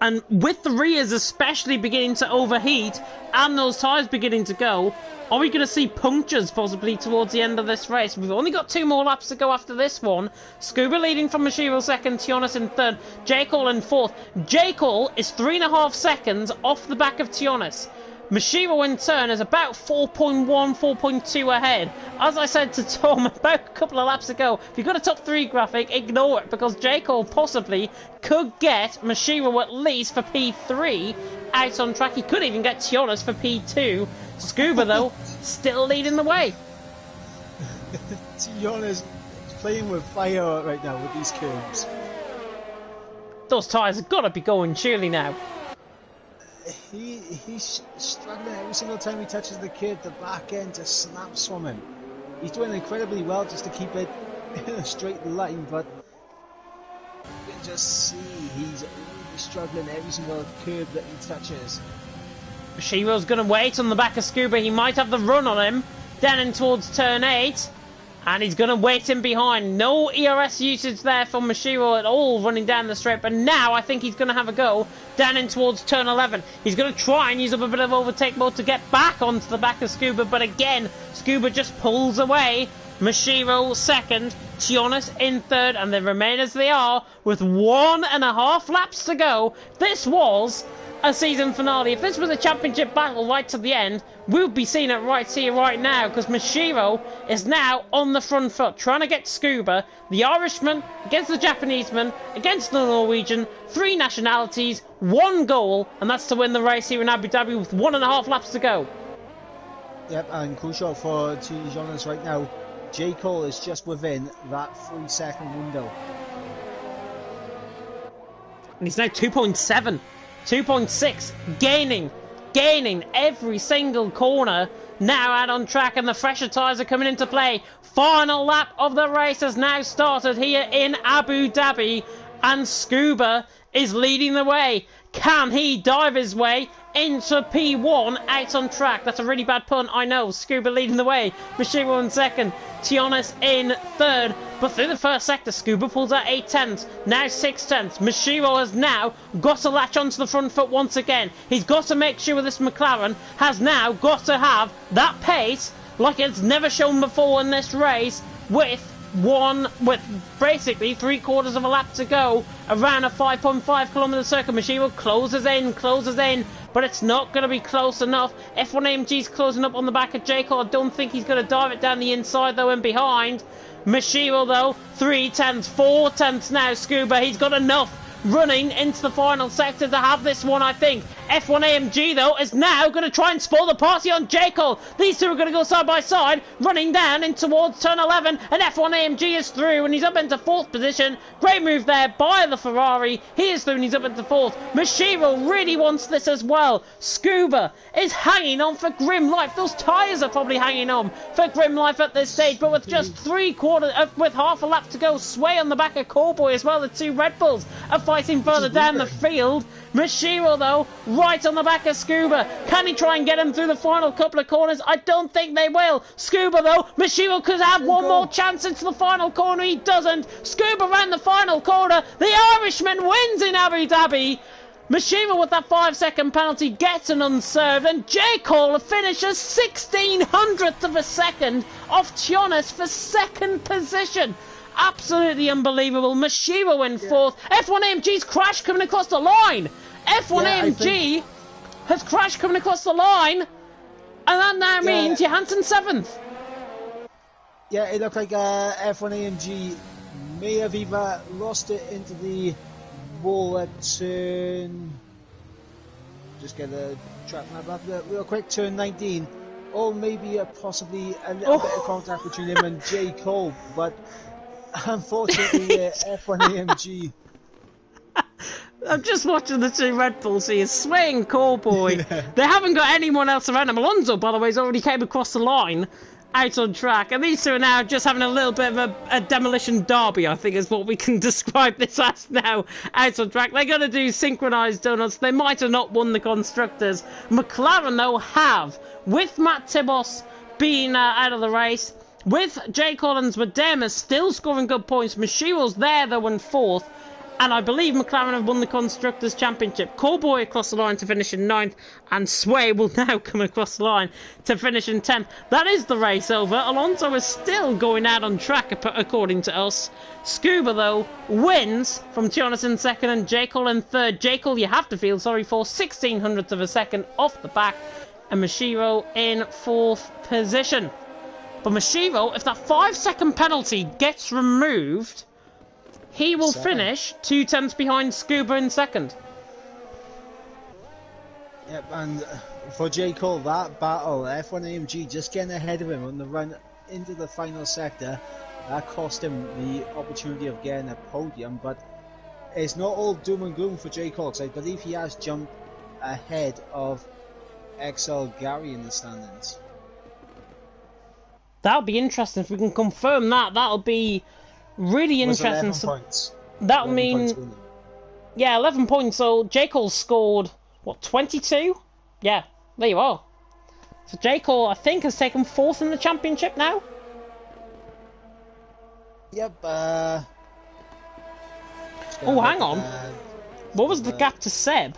And with the rears especially beginning to overheat and those tyres beginning to go, are we going to see punctures possibly towards the end of this race? We've only got 2 more laps to go after this one. Scuba leading from Mashiro second, Tionas in third, J. Cole in fourth. J. Cole is 3.5 seconds off the back of Tionas. Mashiro in turn is about 4.1, 4.2 ahead. As I said to Tom about a couple of laps ago, if you've got a top 3 graphic, ignore it, because J. Cole possibly could get Mashiro at least for P3 out on track. He could even get Tionas for P2. Scuba, though, still leading the way. Tionas playing with fire right now with these curbs. Those tyres have got to be going surely now. He's struggling every single time he touches the curb. The back end just snaps from him. He's doing incredibly well just to keep it in a straight line, but you can just see he's really struggling every single curb that he touches. Shiro's going to wait on the back of Scuba. He might have the run on him down in towards turn 8. And he's going to wait in behind. No ERS usage there from Mashiro at all running down the strip. And now I think he's going to have a go down in towards turn 11. He's going to try and use up a bit of overtake mode to get back onto the back of Scuba. But again, Scuba just pulls away. Mashiro second, Tionas in third, and they remain as they are with 1.5 laps to go. This was a season finale. If this was a championship battle right to the end, we would be seeing it right here, right now, because Mashiro is now on the front foot, trying to get Scuba, the Irishman against the Japaneseman, against the Norwegian, 3 nationalities, 1 goal, and that's to win the race here in Abu Dhabi with 1.5 laps to go. Yep, and crucial for Tijonas right now, J. Cole is just within that 3-second window. And he's now 2.7. 2.6, gaining every single corner, now out on track, and the fresher tyres are coming into play. Final lap of the race has now started here in Abu Dhabi, and Scuba is leading the way. Can he dive his way into P1 out on track? That's a really bad pun, I know. Scuba leading the way. Mashiro in second. Tionas in third. But through the first sector, Scuba pulls out 8 tenths. Now 6 tenths. Mashiro has now got to latch onto the front foot once again. He's got to make sure this McLaren has now got to have that pace like it's never shown before in this race, with basically 3/4 of a lap to go around a 5.5 kilometre circle. Mashiro closes in, but it's not going to be close enough. F1 AMG's closing up on the back of J. Cole. I don't think he's going to dive it down the inside though and behind. Mashiro though, 3 tenths, 4 tenths now. Scuba, he's got enough running into the final sector to have this one, I think. F1 AMG though is now going to try and spoil the party on J. Cole. These two are going to go side by side, running down in towards turn 11, and F1 AMG is through and he's up into 4th position. Great move there by the Ferrari. He is through and he's up into 4th. Mashiro really wants this as well. Scuba is hanging on for grim life. Those tyres are probably hanging on for grim life at this stage, but with just with half a lap to go, Sway on the back of Cowboy as well. The 2 Red Bulls are fighting further down the field. Mashiro though, right on the back of Scuba. Can he try and get him through the final couple of corners? I don't think they will. Scuba though, Mashiro could have one more chance into the final corner. He doesn't. Scuba ran the final corner. The Irishman wins in Abu Dhabi. Mashiro with that 5-second penalty gets an unserved, and J. Cole finishes 1/1600th of a second off Tionas for 2nd position. Absolutely unbelievable. Mashiro in 4th. F1 AMG's crash coming across the line. F1 AMG has crashed coming across the line, and that now means Johansson 7th. Yeah, it looked like F1 AMG may have either lost it into the wall at turn... Just get the track map up real quick, turn 19. Or maybe possibly a little bit of contact between him and J. Cole, but unfortunately F1 AMG... I'm just watching the 2 Red Bulls here, swaying Cowboy. They haven't got anyone else around them. Alonso, by the way, has already came across the line. out on track. And these two are now just having a little bit of a demolition derby, I think is what we can describe this as now, out on track. They're going to do synchronised donuts. They might have not won the Constructors. McLaren, though, have, with Matt Tibos being out of the race, with Jay Collins, but Dermis still scoring good points. Mashiro's there, though, in 4th. And I believe McLaren have won the Constructors' Championship. Cowboy across the line to finish in 9th. And Sway will now come across the line to finish in 10th. That is the race over. Alonso is still going out on track, according to us. Scuba, though, wins from Jonas in 2nd and Jekyll in 3rd. Jekyll, you have to feel sorry for, 1600ths of a second off the back. And Mashiro in 4th position. But Mashiro, if that 5-second penalty gets removed, he will finish 2 tenths behind Scuba in 2nd. Yep, and for J. Cole, that battle, F1 AMG just getting ahead of him on the run into the final sector, that cost him the opportunity of getting a podium, but it's not all doom and gloom for J. Cole, because I believe he has jumped ahead of XL Gary in the standings. That'll be interesting if we can confirm that. That'll be really interesting. 11 points. That'll mean, yeah, 11 points. So J. Cole scored, what, 22? Yeah, there you are. So J. Cole, I think, has taken 4th in the championship now. Yep. Oh, hang on. What was the gap to Seb,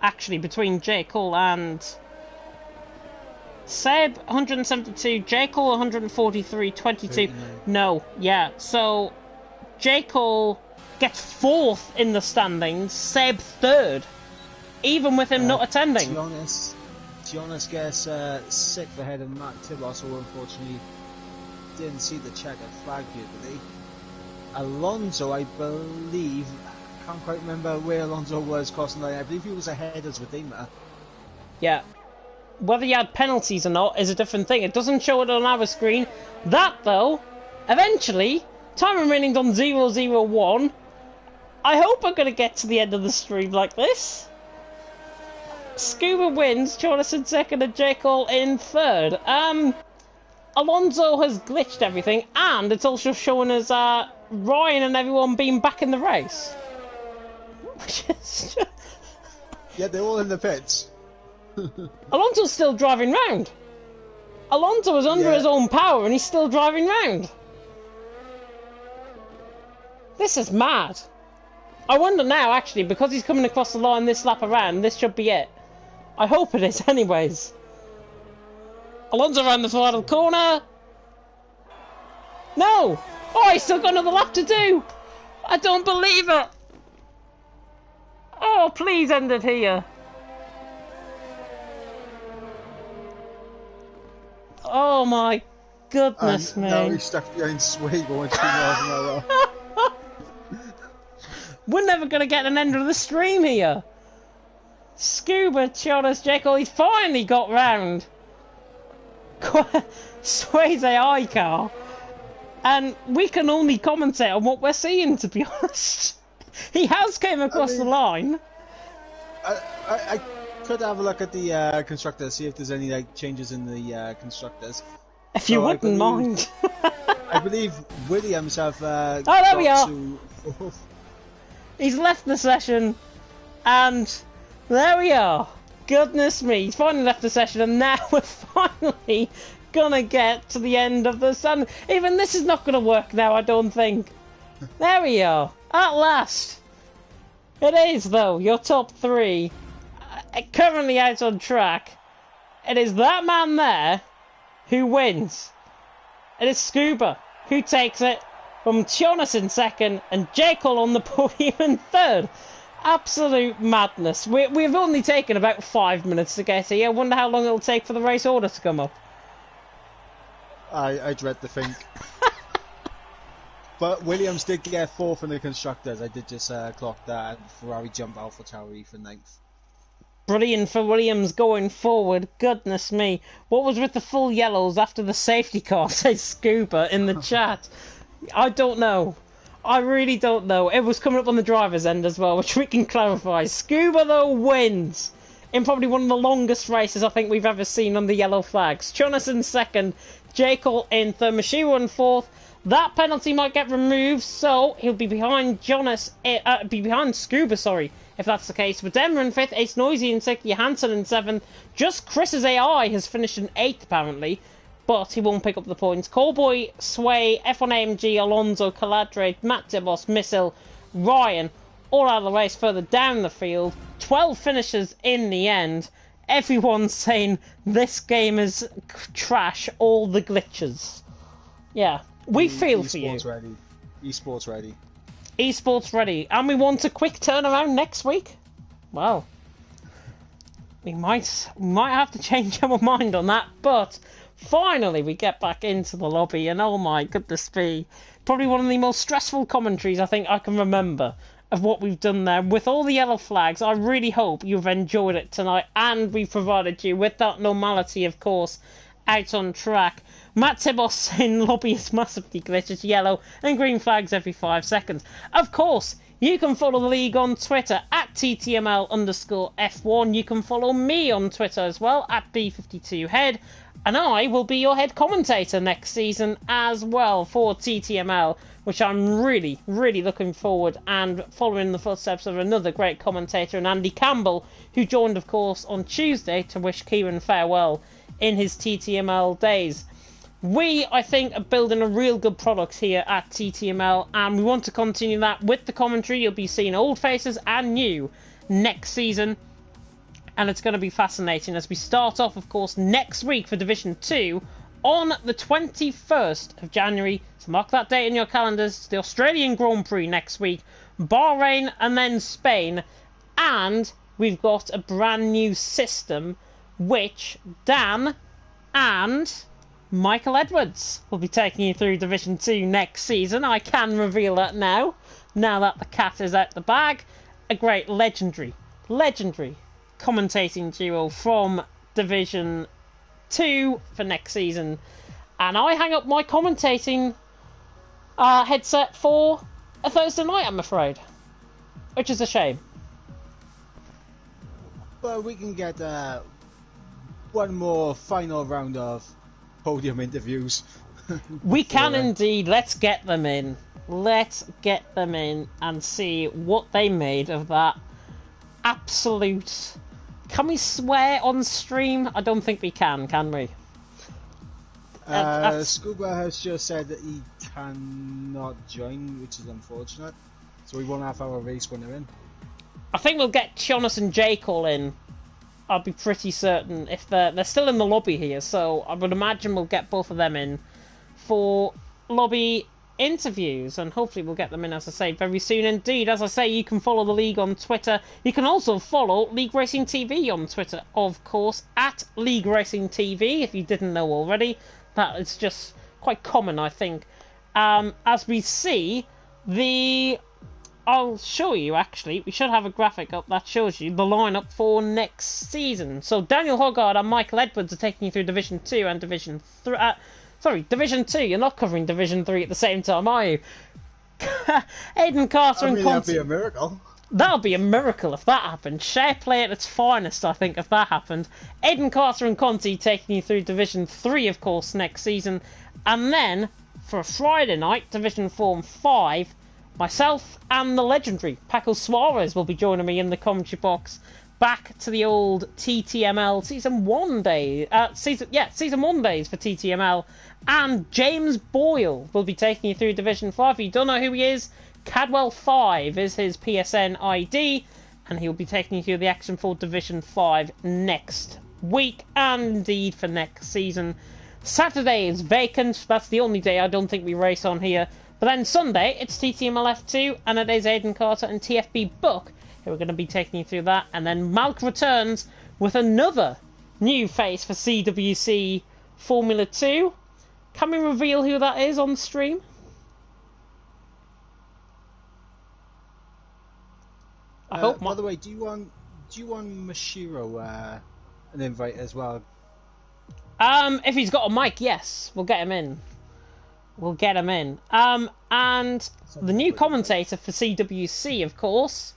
actually, between J. Cole and... Seb, 172, J. Cole, 143, 22. 39. No, yeah, so J. Cole gets 4th in the standings, Seb 3rd, even with him not attending. Giannis gets 6th ahead of Matt Tibos, who unfortunately didn't see the checkered flag here today. Alonso, I believe, I can't quite remember where Alonso was crossing the line. I believe he was ahead as Redeemer. Yeah. Whether he had penalties or not is a different thing. It doesn't show it on our screen. That, though, eventually, time remaining on 001. I hope I'm going to get to the end of the stream like this. Scuba wins, Jonas in 2nd and J. Cole in 3rd. Alonso has glitched everything, and it's also showing us Ryan and everyone being back in the race. Yeah, they're all in the pits. Alonso's still driving round. Alonso is under his own power and he's still driving round. This is mad. I wonder now, actually, because he's coming across the line this lap around, this should be it. I hope it is anyways. Alonso around the final corner. No! Oh, he's still got another lap to do. I don't believe it. Oh, please end it here. Oh my goodness me. Now he's stuck behind Sway going 2 miles an hour. We're never going to get an end of the stream here. Scuba, Jonas, Jekyll, he's finally got round Sway's AI car. And we can only commentate on what we're seeing, to be honest. He has came across the line. I could have a look at the constructors, see if there's any changes in the constructors. If you wouldn't mind. I believe Williams have. Oh, there we are. He's left the session, and there we are. Goodness me, he's finally left the session, and now we're finally gonna get to the end of the sun. Even this is not gonna work now, I don't think. There we are, at last. It is, though, your top 3. Currently out on track. It is that man there who wins. It is Scuba who takes it from Jonas in 2nd and Jekyll on the podium in 3rd. Absolute madness. We've only taken about 5 minutes to get here. I wonder how long it'll take for the race order to come up. I dread to think. But Williams did get 4th in the constructors. I did just clock that. And Ferrari jumped Alpha Tauri for 9th. Brilliant for Williams going forward. Goodness me. What was with the full yellows after the safety car, says Scuba in the chat? I don't know. I really don't know. It was coming up on the driver's end as well, which we can clarify. Scuba, though, wins in probably one of the longest races I think we've ever seen on the yellow flags. Jonas in second, Jekyll in third, Mashiro in fourth. That penalty might get removed, so he'll be behind behind Scuba, sorry, if that's the case. But Denver in fifth, Ace Noisy in sixth, Johansson in seventh. Just Chris's AI has finished in eighth, apparently, but he won't pick up the points. Callboy, Sway, F1 AMG, Alonso, Caladre, Matt Dibos, Missile, Ryan, all out of the race further down the field. 12 finishers in the end. Everyone's saying this game is trash, all the glitches. Yeah. We feel for you. Esports ready. Esports ready. And we want a quick turnaround next week? Well, we might have to change our mind on that, but finally we get back into the lobby, and oh my goodness me, probably one of the most stressful commentaries I think I can remember of what we've done there with all the yellow flags. I really hope you've enjoyed it tonight, and we've provided you with that normality, of course, out on track. Matt Tibos in lobby is massively glitches, yellow and green flags every 5 seconds. Of course, you can follow the league on Twitter at TTML_F1. You can follow me on Twitter as well at B52Head. And I will be your head commentator next season as well for TTML, which I'm really, really looking forward, and following the footsteps of another great commentator, and Andy Campbell, who joined, of course, on Tuesday to wish Kieran farewell in his TTML days. We, I think, are building a real good product here at TTML, and we want to continue that with the commentary. You'll be seeing old faces and new next season, and it's going to be fascinating as we start off, of course, next week for Division 2 on the 21st of January. So mark that date in your calendars. It's the Australian Grand Prix next week, Bahrain, and then Spain. And we've got a brand new system which Dan and Michael Edwards will be taking you through Division 2 next season. I can reveal that now that the cat is out the bag. A great legendary commentating duo from Division 2 for next season. And I hang up my commentating headset for a Thursday night, I'm afraid. Which is a shame. But we can get one more final round of podium interviews. We can indeed. Let's get them in. Let's get them in and see what they made of that absolute... Can we swear on stream? I don't think we can we? Scuba has just said that he cannot join, which is unfortunate. So we won't have our race winner in. I think we'll get Jonas and Jekyll in. I'll be pretty certain if they're still in the lobby here, so I would imagine we'll get both of them in for lobby interviews, and hopefully we'll get them in, as I say, very soon indeed. As I say, you can follow the league on Twitter. You can also follow League Racing TV on Twitter, of course, at League Racing TV, if you didn't know already. That is just quite common, I think. As we see, I'll show you, actually. We should have a graphic up that shows you the lineup for next season. So Daniel Hoggard and Michael Edwards are taking you through Division 2 and Division 3. Division 2. You're not covering Division 3 at the same time, are you? Aiden Carter and Conti. That'd be a miracle. That would be a miracle if that happened. Share play at its finest, I think, if that happened. Aiden Carter and Conti taking you through Division 3, of course, next season. And then, for a Friday night, Division 4 and 5... myself and the legendary Paco Suarez will be joining me in the commentary box. Back to the old TTML Season 1 days. Season 1 days for TTML. And James Boyle will be taking you through Division 5. If you don't know who he is, Cadwell5 is his PSN ID. And he'll be taking you through the action for Division 5 next week. And indeed for next season. Saturday is vacant. That's the only day I don't think we race on here. But then Sunday, it's TTML F2, and it is Aiden Carter and TFB Buck who are going to be taking you through that. And then Malk returns with another new face for CWC Formula 2. Can we reveal who that is on stream? I hope. By the way, do you want Mashiro an invite as well? If he's got a mic, yes, we'll get him in. We'll get him in. And the new commentator for CWC, of course,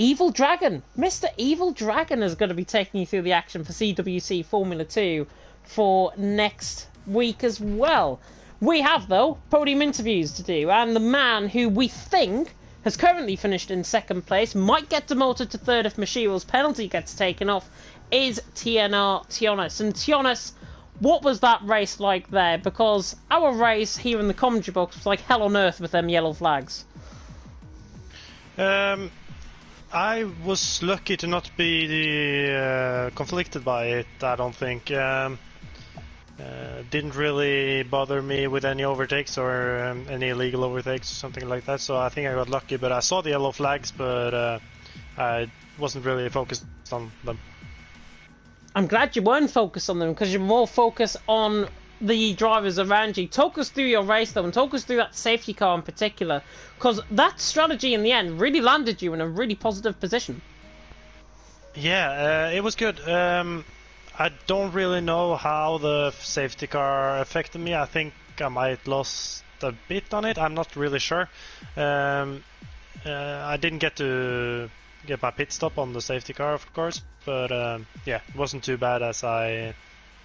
Evil Dragon. Mr. Evil Dragon is going to be taking you through the action for CWC Formula 2 for next week as well. We have, though, podium interviews to do, and the man who we think has currently finished in second place, might get demoted to third if Mashiro's penalty gets taken off, is TNR Tionis. And Tionis, what was that race like there? Because our race here in the commentary box was like hell on earth with them yellow flags. I was lucky to not be conflicted by it, I don't think. Didn't really bother me with any overtakes or any illegal overtakes or something like that, so I think I got lucky. But I saw the yellow flags, but I wasn't really focused on them. I'm glad you weren't focused on them, because you're more focused on the drivers around you. Talk us through your race, though, and talk us through that safety car in particular, because that strategy in the end really landed you in a really positive position. Yeah, it was good. I don't really know how the safety car affected me. I think I might lost a bit on it. I'm not really sure. I didn't get to get my pit stop on the safety car, of course, but yeah, it wasn't too bad as I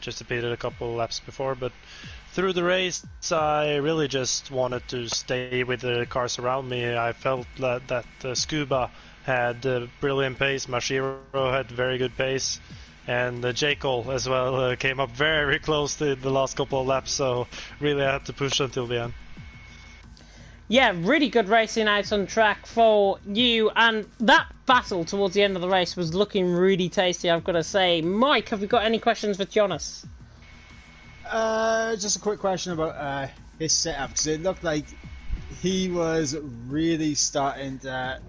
just pitted a couple laps before. But through the race, I really just wanted to stay with the cars around me. I felt that Scuba had brilliant pace, Mashiro had very good pace, and J. Cole as well came up very close to the last couple of laps, so really I had to push until the end. Yeah, really good racing out on track for you, and that battle towards the end of the race was looking really tasty, I've got to say. Mike, have we got any questions for Jonas? Just a quick question about his setup, because it looked like he was really starting to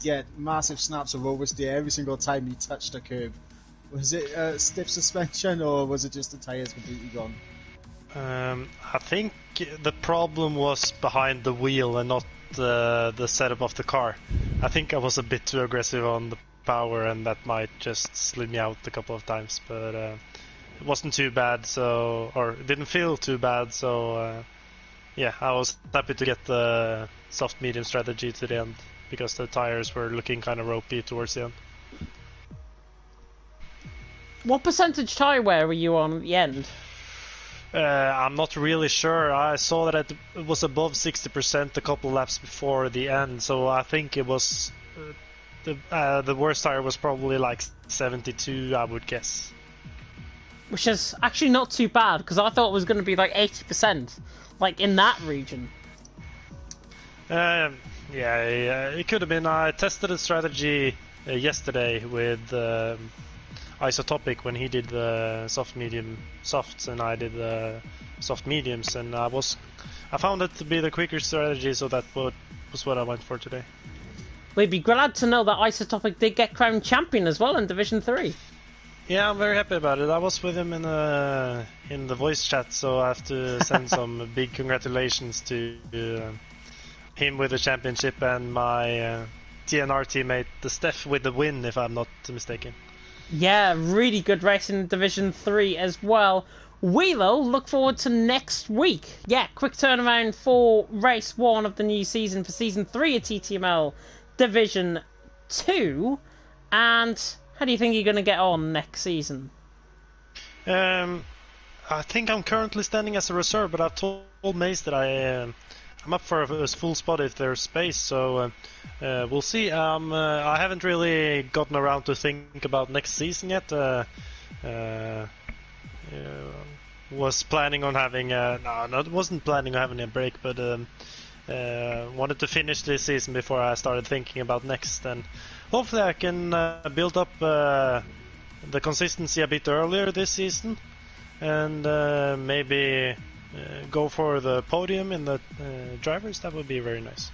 get massive snaps of oversteer every single time he touched a curb. Was it stiff suspension, or was it just the tyres completely gone? I think the problem was behind the wheel and not the setup of the car. I think I was a bit too aggressive on the power, and that might just slid me out a couple of times, but it wasn't too bad, or it didn't feel too bad, so yeah, I was happy to get the soft medium strategy to the end, because the tires were looking kind of ropey towards the end. What percentage tyre wear were you on at the end? I'm not really sure. I saw that it was above 60% a couple laps before the end, so I think it was the worst tire was probably like 72, I would guess. Which is actually not too bad, because I thought it was going to be like 80%, like in that region. Yeah, it could have been. I tested a strategy yesterday with Isotopic when he did the soft medium softs and I did the soft mediums, and I found it to be the quicker strategy, so that was what I went for today. We'd be glad to know that Isotopic did get crowned champion as well in Division 3. Yeah, I'm very happy about it. I was with him in the voice chat, so I have to send some big congratulations to him with the championship, and my TNR teammate, the Steph, with the win, if I'm not mistaken. Yeah, really good racing in Division 3 as well. Wheelo, look forward to next week. Yeah, quick turnaround for race 1 of the new season for season 3 of TTML Division 2. And how do you think you're going to get on next season? I think I'm currently standing as a reserve, but I've told Mace that I'm up for a full spot if there's space, so we'll see. I haven't really gotten around to think about next season yet. Was planning on having wasn't planning on having a break, but wanted to finish this season before I started thinking about next, and hopefully I can build up the consistency a bit earlier this season, and maybe go for the podium in the drivers. That would be very nice.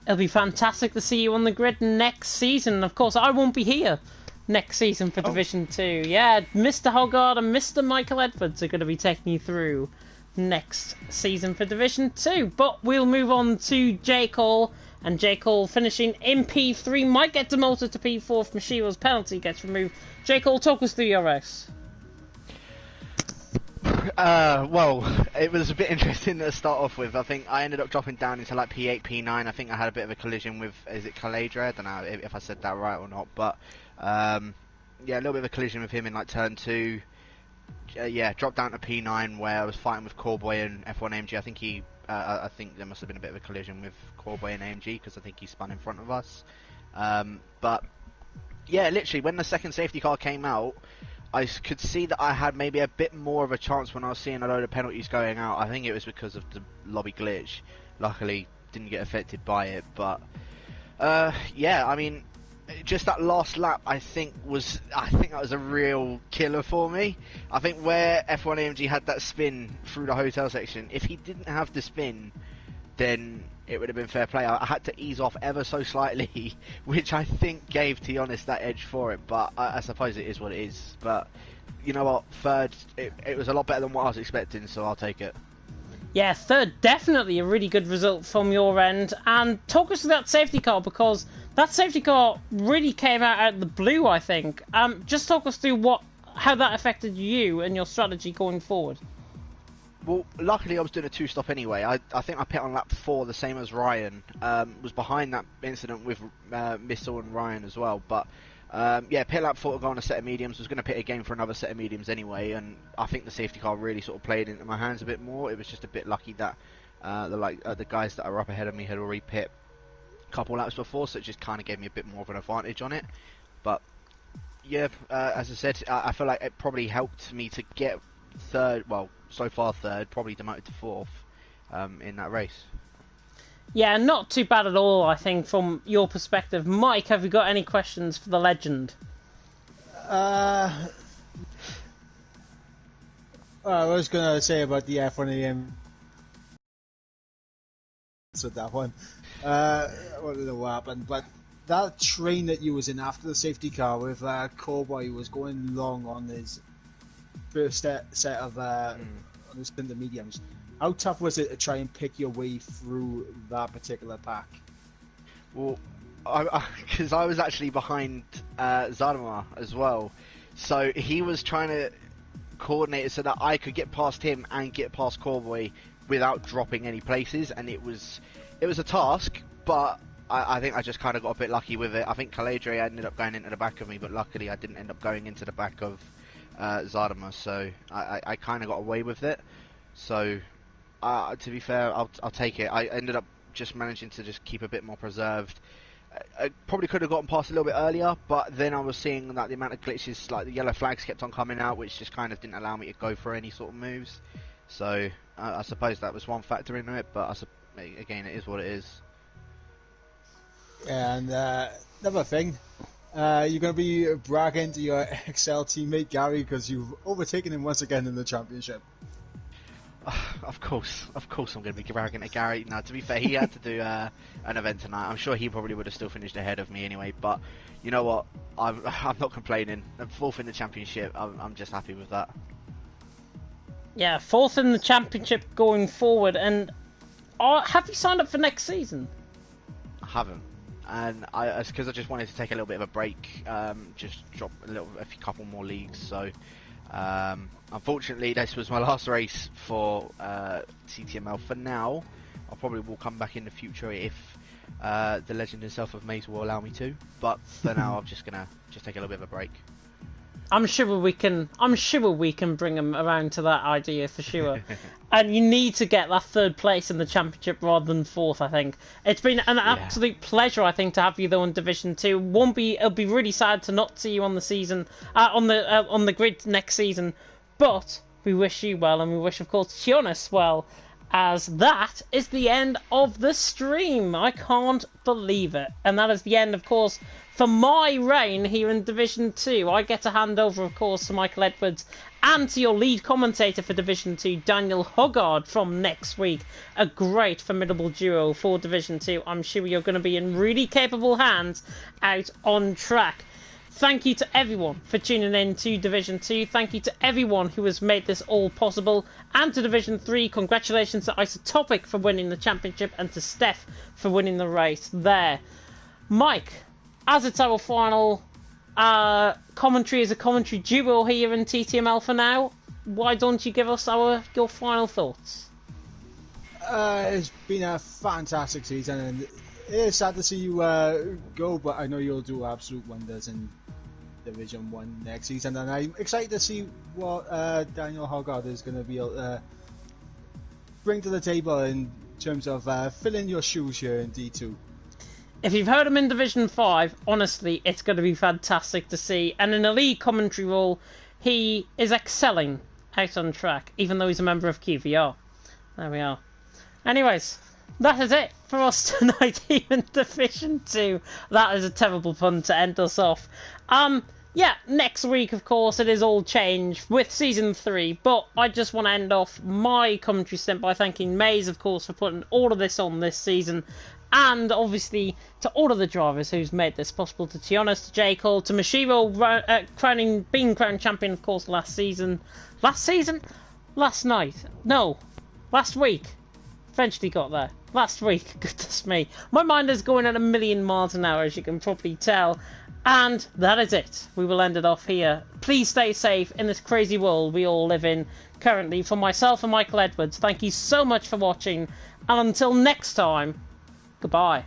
It'll be fantastic to see you on the grid next season. Of course, I won't be here next season for Division 2. Yeah, Mr. Hoggard and Mr. Michael Edwards are going to be taking you through next season for Division 2. But we'll move on to J. Cole, and J. Cole finishing in P3 might get demoted to P4 if Mashiro's penalty gets removed. J. Cole, talk us through your race. Well, it was a bit interesting to start off with. I think I ended up dropping down into like P8, P9. I think I had a bit of a collision with, is it Caladra? I don't know if I said that right or not, but yeah, a little bit of a collision with him in like turn 2. Yeah, dropped down to P9 where I was fighting with Coreboy and F1 AMG. I think I think there must have been a bit of a collision with Coreboy and AMG because I think he spun in front of us. But yeah, literally when the second safety car came out, I could see that I had maybe a bit more of a chance when I was seeing a load of penalties going out. I think it was because of the lobby glitch. Luckily, didn't get affected by it. But yeah, I mean, just that last lap, I think that was a real killer for me. I think where F1 AMG had that spin through the hotel section, if he didn't have the spin, then it would have been fair play. I had to ease off ever so slightly, which I think gave, to be honest, that edge for it. But I suppose it is what it is. But you know what? Third, it was a lot better than what I was expecting, so I'll take it. Yeah, third, definitely a really good result from your end. And talk us through that safety car, because that safety car really came out of the blue, I think. Just talk us through how that affected you and your strategy going forward. Well, luckily I was doing a 2-stop anyway. I think I pit on lap 4, the same as Ryan. Was behind that incident with Missile and Ryan as well. But yeah, pit lap 4 to go on a set of mediums. Was going to pit again for another set of mediums anyway. And I think the safety car really sort of played into my hands a bit more. It was just a bit lucky that the guys that are up ahead of me had already pit a couple laps before, so it just kind of gave me a bit more of an advantage on it. But yeah, as I said, I feel like it probably helped me to get third. Well, so far third, probably demoted to fourth in that race. Yeah, not too bad at all, I think, from your perspective. Mike, have you got any questions for the legend? I was going to say about the F1 AM. So that one. I don't know what happened, but that train that you was in after the safety car with Cowboy was going long on his first set of on his stint of mediums. How tough was it to try and pick your way through that particular pack? Well, because I was actually behind Zadamar as well, so he was trying to coordinate it so that I could get past him and get past Cowboy without dropping any places, and it was a task, but I think I just kind of got a bit lucky with it. I think Caladre ended up going into the back of me, but luckily I didn't end up going into the back of Zadama, so I kind of got away with it. So to be fair, I'll take it. I ended up just managing to just keep a bit more preserved. I probably could have gotten past a little bit earlier, but then I was seeing that the amount of glitches, like the yellow flags kept on coming out, which just kind of didn't allow me to go for any sort of moves. So I suppose that was one factor into it, but again, it is what it is. And another thing, you're going to be bragging to your XL teammate Gary because you've overtaken him once again in the championship. Of course I'm going to be bragging to Gary. Now, to be fair, he had to do an event tonight. I'm sure he probably would have still finished ahead of me anyway, but you know what? I'm not complaining. I'm fourth in the championship. I'm just happy with that. Yeah, fourth in the championship going forward. And have you signed up for next season? I haven't, and it's because I just wanted to take a little bit of a break, just drop a couple more leagues. So unfortunately, this was my last race for TTML for now. I probably will come back in the future if the legend himself of Maze will allow me to. But for now, I'm just gonna take a little bit of a break. I'm sure we can bring him around to that idea for sure. And you need to get that third place in the championship rather than fourth. I think it's been an absolute pleasure. I think to have you though in Division 2. It'll be really sad to not see you on the season on the grid next season. But we wish you well, and we wish, of course, Tionis well. As that is the end of the stream. I can't believe it. And that is the end, of course, for my reign here in Division 2. I get to hand over, of course, to Michael Edwards and to your lead commentator for Division 2, Daniel Hoggard, from next week. A great, formidable duo for Division 2. I'm sure you're going to be in really capable hands out on track. Thank you to everyone for tuning in to Division 2. Thank you to everyone who has made this all possible. And to Division 3, congratulations to Isotopic for winning the championship and to Steph for winning the race there. Mike, as it's our final commentary as a commentary duo here in TTML for now, why don't you give us your final thoughts? It's been a fantastic season, and it is sad to see you go, but I know you'll do absolute wonders in Division 1 next season, and I'm excited to see what Daniel Hoggard is going to be able to bring to the table in terms of filling your shoes here in D2. If you've heard him in Division 5, honestly, it's going to be fantastic to see. And in a league commentary role, he is excelling out on track, even though he's a member of QVR. There we are. Anyways, that is it for us tonight, even Division 2. That is a terrible pun to end us off. Yeah, next week, of course, it is all changed with Season 3, but I just want to end off my commentary stint by thanking Maze, of course, for putting all of this on this season, and obviously to all of the drivers who's made this possible, to Tionas, to J. Cole, to Mashiro, being crowned champion, of course, last season? Last night? No, last week. Eventually got there. Last week, goodness me. My mind is going at 1,000,000 miles an hour, as you can probably tell. And that is it. We will end it off here. Please stay safe in this crazy world we all live in currently. For myself and Michael Edwards, thank you so much for watching. And until next time, goodbye.